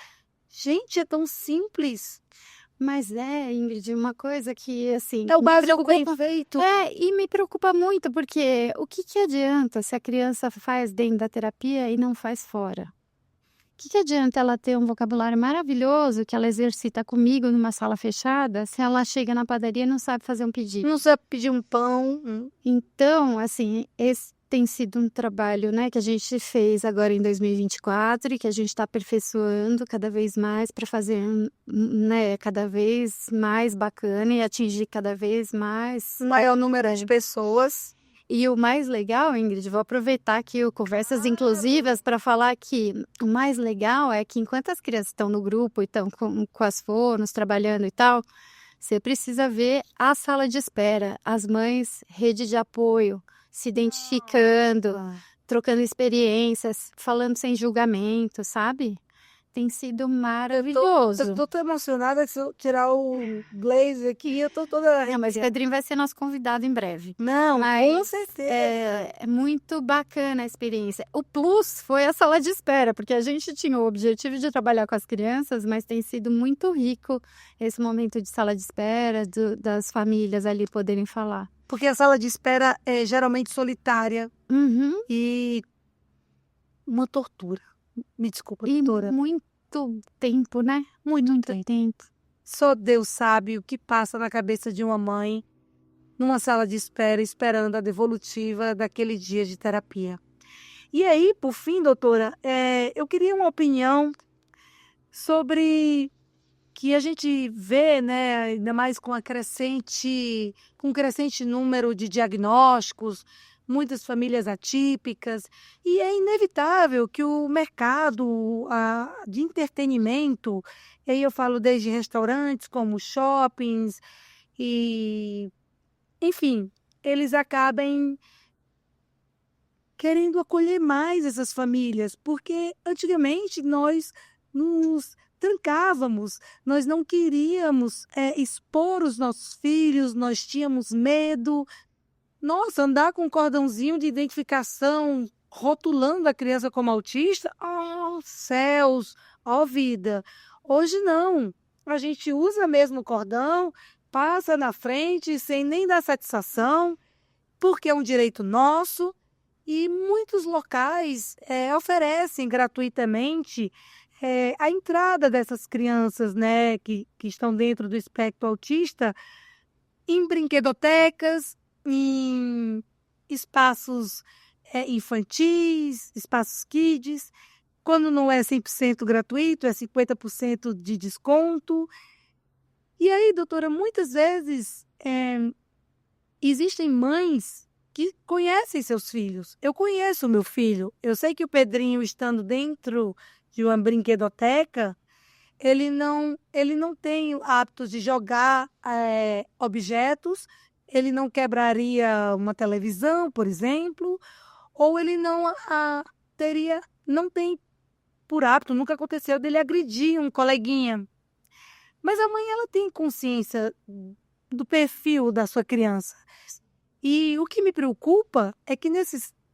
Gente, é tão simples. Mas Ingrid, uma coisa que, assim, É o me básico bem preocupa feito. e me preocupa muito, porque o que adianta se a criança faz dentro da terapia e não faz fora? O que adianta ela ter um vocabulário maravilhoso que ela exercita comigo numa sala fechada, se ela chega na padaria e não sabe fazer um pedido? Não sabe pedir um pão. Então, assim, esse tem sido um trabalho, né, que a gente fez agora em 2024 e que a gente está aperfeiçoando cada vez mais para fazer, né, cada vez mais bacana e atingir cada vez mais. Maior número de pessoas. E o mais legal, Ingrid, vou aproveitar aqui o Conversas Inclusivas para falar que o mais legal é que enquanto as crianças estão no grupo e estão com as fonos, trabalhando e tal, você precisa ver a sala de espera, as mães, rede de apoio, se identificando, trocando experiências, falando sem julgamento, sabe? Tem sido maravilhoso. Eu tô tão emocionada que se eu tirar o blazer aqui, eu tô toda Não, mas o Pedrinho vai ser nosso convidado em breve. Não, com Mas certeza. é muito bacana a experiência. O plus foi a sala de espera, porque a gente tinha o objetivo de trabalhar com as crianças, mas tem sido muito rico esse momento de sala de espera, das famílias ali poderem falar. Porque a sala de espera é geralmente solitária Uhum. e uma tortura. Me desculpa, E doutora. muito tempo, né? Muito tempo. Só Deus sabe o que passa na cabeça de uma mãe numa sala de espera, esperando a devolutiva daquele dia de terapia. E aí, por fim, doutora, eu queria uma opinião sobre que a gente vê, né, ainda mais com com um crescente número de diagnósticos, muitas famílias atípicas, e é inevitável que o mercado de entretenimento, e aí eu falo desde restaurantes como shoppings, e, enfim, eles acabem querendo acolher mais essas famílias, porque antigamente nós nos trancávamos, nós não queríamos expor os nossos filhos, nós tínhamos medo. Nossa, andar com um cordãozinho de identificação rotulando a criança como autista, oh céus, ó vida. Hoje não, a gente usa mesmo o cordão, passa na frente sem nem dar satisfação, porque é um direito nosso. E muitos locais oferecem gratuitamente a entrada dessas crianças, né, que estão dentro do espectro autista em brinquedotecas, em espaços infantis, espaços kids. Quando não é 100% gratuito, é 50% de desconto. E aí, doutora, muitas vezes existem mães que conhecem seus filhos. Eu conheço o meu filho. Eu sei que o Pedrinho, estando dentro de uma brinquedoteca, ele não tem hábitos de jogar objetos, ele não quebraria uma televisão, por exemplo, ou ele não tem por hábito, nunca aconteceu dele agredir um coleguinha. Mas a mãe, ela tem consciência do perfil da sua criança. E o que me preocupa é que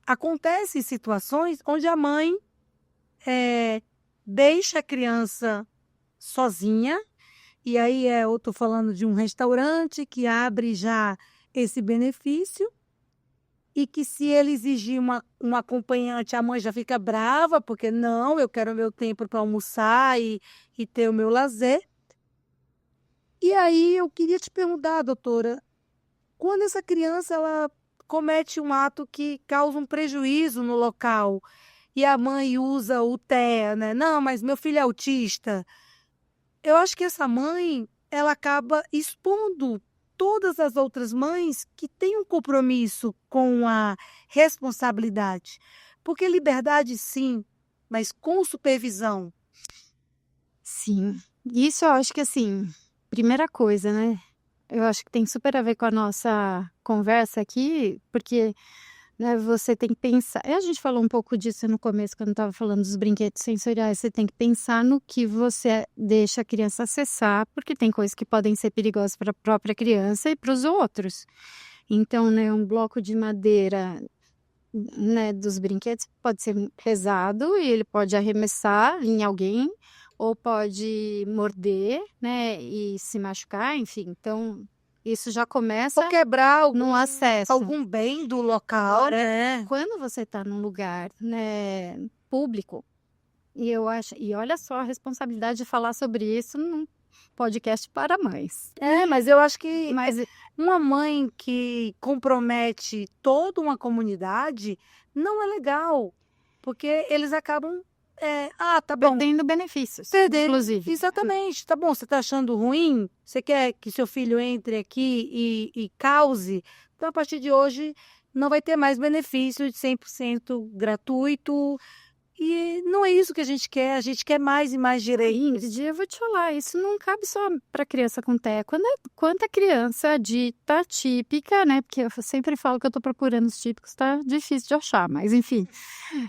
acontecem situações onde a mãe deixa a criança sozinha, e aí eu estou falando de um restaurante que abre já esse benefício, e que se ele exigir um acompanhante, a mãe já fica brava, porque não, eu quero o meu tempo para almoçar e ter o meu lazer. E aí eu queria te perguntar, doutora, quando essa criança ela comete um ato que causa um prejuízo no local e a mãe usa o TEA, né? Não, mas meu filho é autista. Eu acho que essa mãe, ela acaba expondo todas as outras mães que têm um compromisso com a responsabilidade. Porque liberdade, sim, mas com supervisão. Sim. Isso eu acho que, assim, primeira coisa, né? eu acho que tem super a ver com a nossa conversa aqui, porque, né, você tem que pensar. A gente falou um pouco disso no começo, quando estava falando dos brinquedos sensoriais. Você tem que pensar no que você deixa a criança acessar, porque tem coisas que podem ser perigosas para a própria criança e para os outros. Então, né, um bloco de madeira, né, dos brinquedos pode ser pesado e ele pode arremessar em alguém ou pode morder, né, e se machucar, enfim. Então, isso já começa Ou quebrar no acesso. algum bem do local, Agora, né? quando você está num lugar, né, público, e olha só a responsabilidade de falar sobre isso num podcast para mães. Mas eu acho que Mas uma mãe que compromete toda uma comunidade não é legal, porque eles acabam, tá bom, perdendo benefícios, perder. inclusive. Exatamente, tá bom, você tá achando ruim? Você quer que seu filho entre aqui e cause? Então, a partir de hoje, não vai ter mais benefício de 100% gratuito. E não é isso que a gente quer mais e mais direitos. Ingrid, eu vou te falar, isso não cabe só para criança com TEA. Quanta criança dita típica, né? Porque eu sempre falo que eu tô procurando os típicos, tá difícil de achar, mas enfim.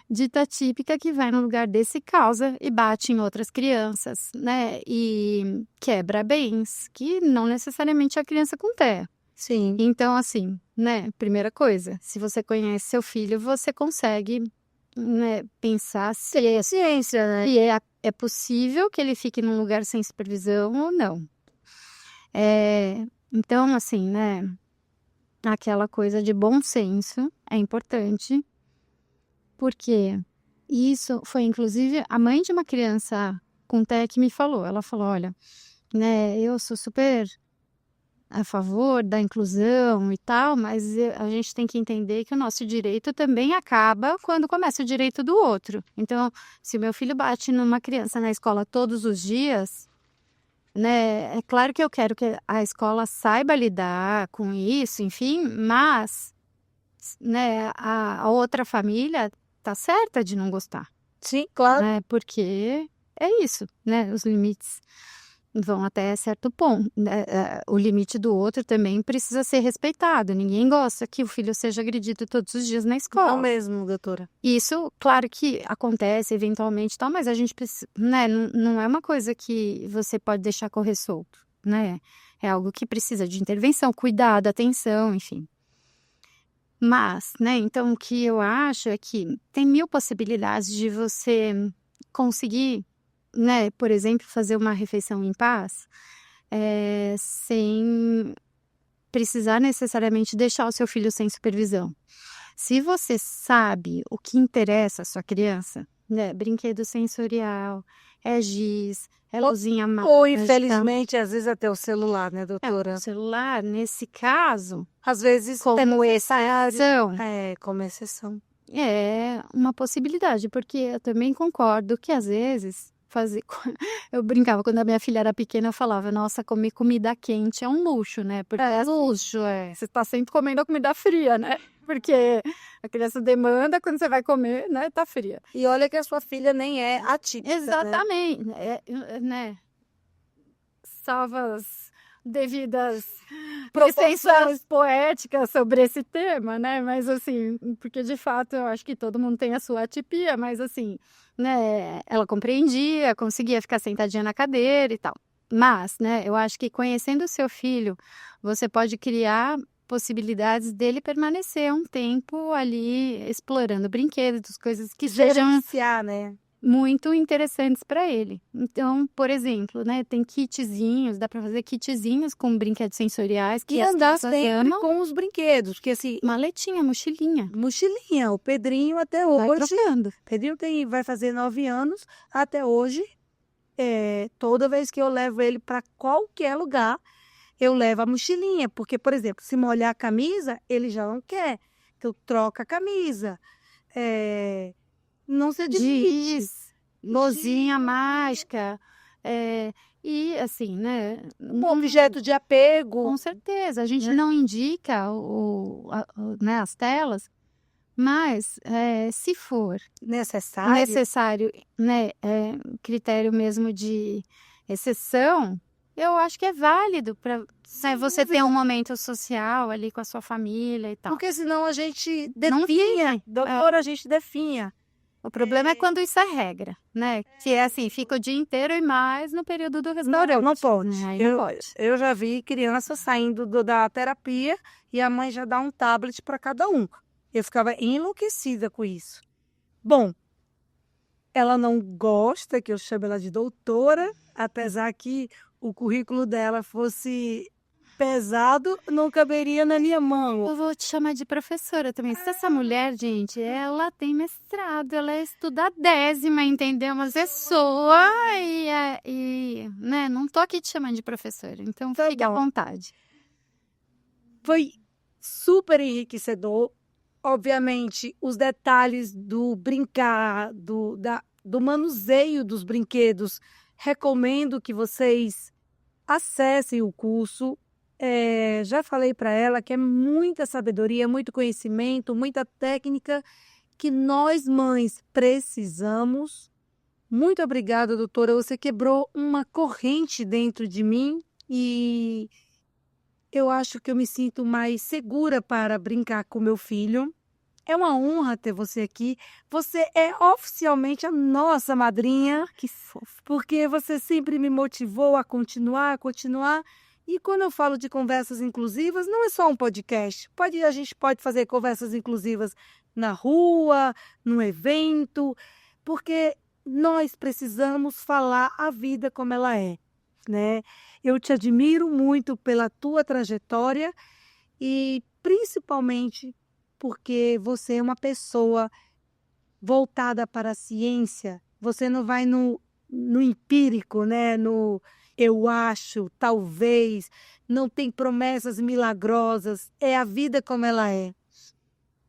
Dita típica que vai num lugar desse, causa e bate em outras crianças, né? E quebra bens, que não necessariamente é a criança com TEA. Sim. Então, assim, né? Primeira coisa, se você conhece seu filho, você consegue, né, pensar se Ciência, né? é possível que ele fique num lugar sem supervisão ou não. Então, assim, né, aquela coisa de bom senso é importante, porque isso foi, inclusive, a mãe de uma criança com TEA que me falou. Ela falou, olha, né, eu sou super a favor da inclusão e tal, mas a gente tem que entender que o nosso direito também acaba quando começa o direito do outro. Então, se o meu filho bate numa criança na escola todos os dias, né, é claro que eu quero que a escola saiba lidar com isso, enfim, mas, né, a outra família tá certa de não gostar, Sim, claro. né, porque é isso, né, os limites vão até certo ponto, né, o limite do outro também precisa ser respeitado. Ninguém gosta que o filho seja agredido todos os dias na Não escola. mesmo, doutora. Isso, claro que acontece eventualmente, tal, mas a gente precisa, né, não é uma coisa que você pode deixar correr solto, né? É algo que precisa de intervenção, cuidado, atenção, enfim. Mas, né, então o que eu acho é que tem 1000 possibilidades de você conseguir, né, por exemplo, fazer uma refeição em paz, sem precisar necessariamente deixar o seu filho sem supervisão. Se você sabe o que interessa à sua criança, né, brinquedo sensorial, é giz, é luzinha Ou, mágica, infelizmente, às vezes até o celular, né, doutora? o celular, nesse caso, Às vezes, como como essa área, exceção, como exceção. é uma possibilidade, porque eu também concordo que às vezes fazer eu brincava quando a minha filha era pequena, eu falava: "Nossa, comer comida quente é um luxo, né", porque é luxo, você tá sempre comendo a comida fria, né, porque a criança demanda, quando você vai comer, né, tá fria. E olha que a sua filha nem é atípica, né? Exatamente, né, salva as devidas licenças poéticas sobre esse tema, né, mas assim, porque de fato eu acho que todo mundo tem a sua atipia, mas assim, né, ela compreendia, conseguia ficar sentadinha na cadeira e tal. Mas, né, eu acho que conhecendo o seu filho, você pode criar possibilidades dele permanecer um tempo ali explorando brinquedos, coisas que sejam Gerenciar, né? muito interessantes para ele. Então, por exemplo, né, tem kitzinhos, dá para fazer kitzinhos com brinquedos sensoriais que E as andar crianças sempre amam. com os brinquedos, porque assim, Maletinha, mochilinha, mochilinha, o Pedrinho até vai hoje, trocando. Pedrinho vai fazer 9 anos, até hoje, toda vez que eu levo ele para qualquer lugar, eu levo a mochilinha, porque, por exemplo, se molhar a camisa, ele já não quer, então troca a camisa, não se divide. Giz, luzinha mágica, e assim, né, Um objeto de apego. com certeza, a gente não indica né, as telas, mas se for Necessário. necessário, né, critério mesmo de exceção, eu acho que é válido para Sem você ter dúvida. um momento social ali com a sua família e tal. Porque senão a gente Não definha, tem. doutora, a gente definha. O problema é quando isso é regra, né? Que é assim, fica o dia inteiro e mais no período do restaurante. Não pode. Aí não pode. Eu já vi criança saindo da terapia e a mãe já dá um tablet para cada um. Eu ficava enlouquecida com isso. Bom, ela não gosta que eu chame ela de doutora, apesar que o currículo dela fosse pesado, não caberia na minha mão. Eu vou te chamar de professora também. Se essa mulher, gente, ela tem mestrado, ela é estudadésima, entendeu? Uma pessoa né? Não tô aqui te chamando de professora, então Tá fique à bom. vontade. Foi super enriquecedor. Obviamente, os detalhes do brincar, do manuseio dos brinquedos, recomendo que vocês acessem o curso. Já falei para ela que é muita sabedoria, muito conhecimento, muita técnica que nós mães precisamos. Muito obrigada, doutora. Você quebrou uma corrente dentro de mim e eu acho que eu me sinto mais segura para brincar com meu filho. É uma honra ter você aqui. Você é oficialmente a nossa madrinha, Que fofo. porque você sempre me motivou a continuar, a continuar. E quando eu falo de conversas inclusivas, não é só um podcast. A gente pode fazer conversas inclusivas na rua, num evento, porque nós precisamos falar a vida como ela é, né? Eu te admiro muito pela tua trajetória e principalmente porque você é uma pessoa voltada para a ciência. Você não vai no empírico, né? No eu acho, talvez, não tem promessas milagrosas, é a vida como ela é.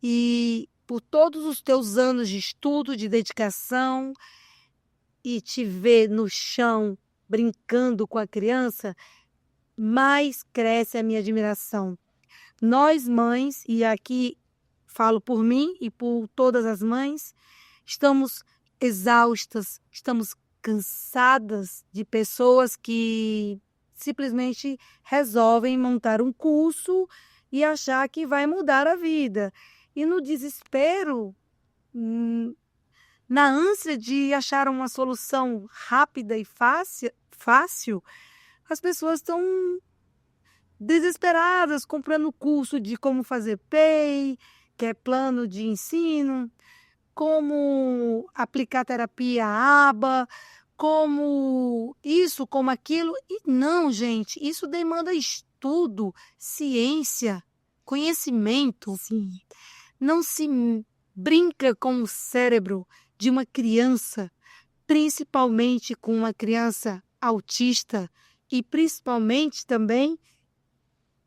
E por todos os teus anos de estudo, de dedicação, e te ver no chão brincando com a criança, mais cresce a minha admiração. Nós mães, e aqui falo por mim e por todas as mães, estamos exaustas, estamos cansadas de pessoas que simplesmente resolvem montar um curso e achar que vai mudar a vida. E no desespero, na ânsia de achar uma solução rápida e fácil, as pessoas estão desesperadas comprando curso de como fazer PEI, que é plano de ensino, como aplicar terapia ABA, como isso, como aquilo. E não, gente, isso demanda estudo, ciência, conhecimento. Sim. Não se brinca com o cérebro de uma criança, principalmente com uma criança autista e principalmente também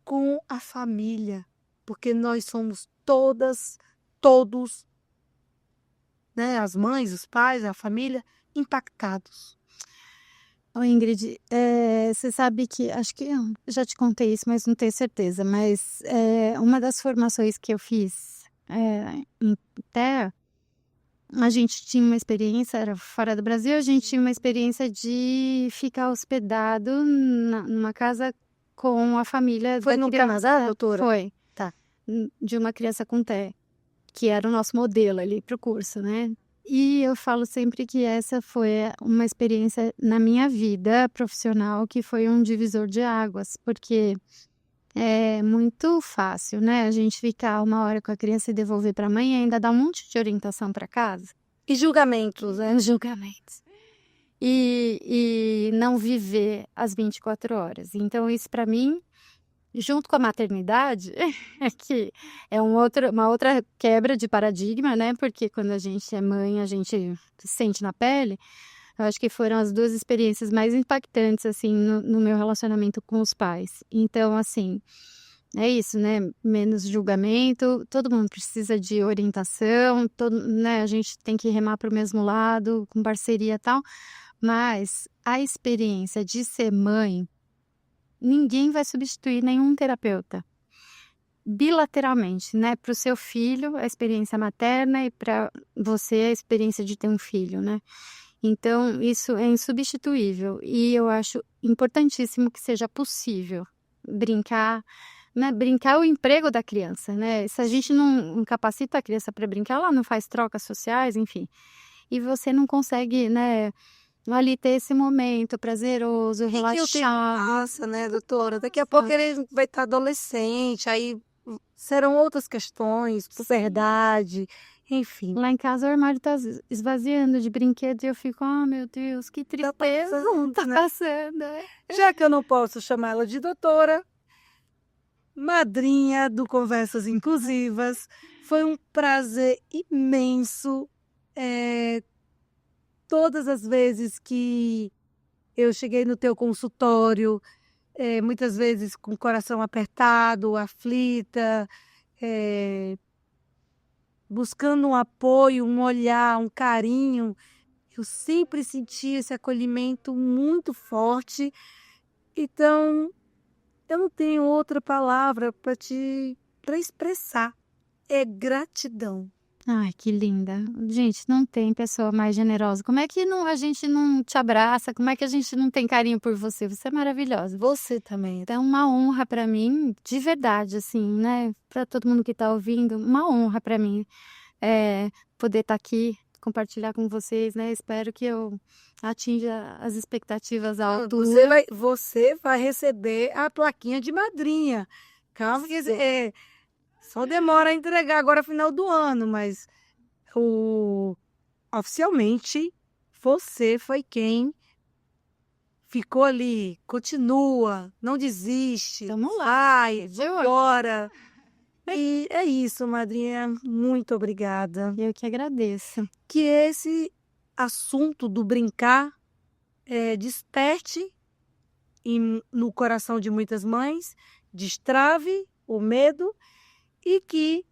com a família, porque nós somos todos, né, as mães, os pais, a família, impactados. Ô Ingrid, você sabe que, acho que eu já te contei isso, mas não tenho certeza, mas uma das formações que eu fiz em TEA, a gente tinha uma experiência, era fora do Brasil, a gente tinha uma experiência de ficar hospedado numa casa com a família Foi da no criança. Canadá, doutora? Foi. Tá. De uma criança com TEA, que era o nosso modelo ali para o curso, né? E eu falo sempre que essa foi uma experiência na minha vida profissional que foi um divisor de águas, porque é muito fácil, né? A gente ficar uma hora com a criança e devolver para a mãe e ainda dar um monte de orientação para casa. E julgamentos, né? Julgamentos. E não viver as 24 horas. Então, isso para mim, junto com a maternidade, que é uma outra quebra de paradigma, né? Porque quando a gente é mãe, a gente sente na pele. Eu acho que foram as duas experiências mais impactantes, assim, no meu relacionamento com os pais. Então, assim, é isso, né? Menos julgamento, todo mundo precisa de orientação, né? A gente tem que remar para o mesmo lado, com parceria e tal. Mas a experiência de ser mãe, ninguém vai substituir nenhum terapeuta. Bilateralmente, né? Para o seu filho, a experiência materna e para você, a experiência de ter um filho, né? Então, isso é insubstituível e eu acho importantíssimo que seja possível brincar, né? Brincar é o emprego da criança, né? Se a gente não capacita a criança para brincar, ela não faz trocas sociais, enfim. E você não consegue, né, ali ter esse momento prazeroso, E que o tempo relaxar. passa, né, doutora? Daqui a pouco ele vai estar adolescente, aí serão outras questões, puberdade, enfim. Lá em casa o armário tá esvaziando de brinquedos e eu fico, oh meu Deus, que tristeza, passando, tá né? passando. Já que eu não posso chamá-la de doutora, madrinha do Conversas Inclusivas, foi um prazer imenso. Todas as vezes que eu cheguei no teu consultório, muitas vezes com o coração apertado, aflita, buscando um apoio, um olhar, um carinho, eu sempre senti esse acolhimento muito forte. Então, eu não tenho outra palavra para expressar. É gratidão. Ai, que linda. Gente, não tem pessoa mais generosa. Como é que a gente não te abraça? Como é que a gente não tem carinho por você? Você é maravilhosa. Você também. Então, é uma honra para mim, de verdade, assim, né? Para todo mundo que tá ouvindo, uma honra para mim poder estar aqui, compartilhar com vocês, né? Espero que eu atinja as expectativas à altura. Você vai receber a plaquinha de madrinha. Calma que só demora a entregar agora final do ano, mas oficialmente você foi quem ficou ali, continua, não desiste. Tamo lá. Vai, agora. E é isso, madrinha. Muito obrigada. Eu que agradeço. Que esse assunto do brincar desperte no coração de muitas mães, destrave o medo e que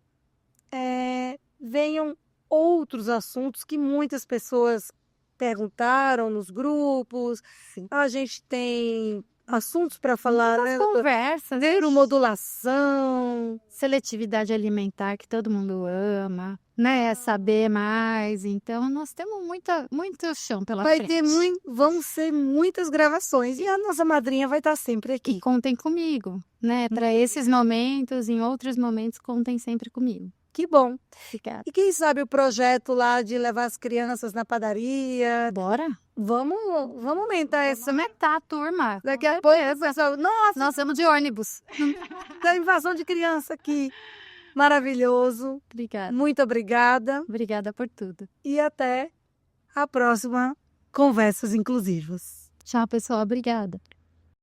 venham outros assuntos que muitas pessoas perguntaram nos grupos. Sim. A gente tem assuntos para falar, né? Conversas, Neuromodulação, seletividade alimentar que todo mundo ama, né? Saber mais. Então, nós temos muito chão pela frente. Vão ser muitas gravações e a nossa madrinha vai estar sempre aqui. E contem comigo, né? Para esses momentos, em outros momentos, contem sempre comigo. Que bom. Obrigada. E quem sabe o projeto lá de levar as crianças na padaria? Bora? Vamos aumentar essa. Vamos aumentar a turma. Daqui a pouco, pessoal, nossa, Nós vamos de ônibus. da invasão de criança aqui. Maravilhoso. Obrigada. Muito obrigada. Obrigada por tudo. E até a próxima Conversas Inclusivas. Tchau, pessoal. Obrigada.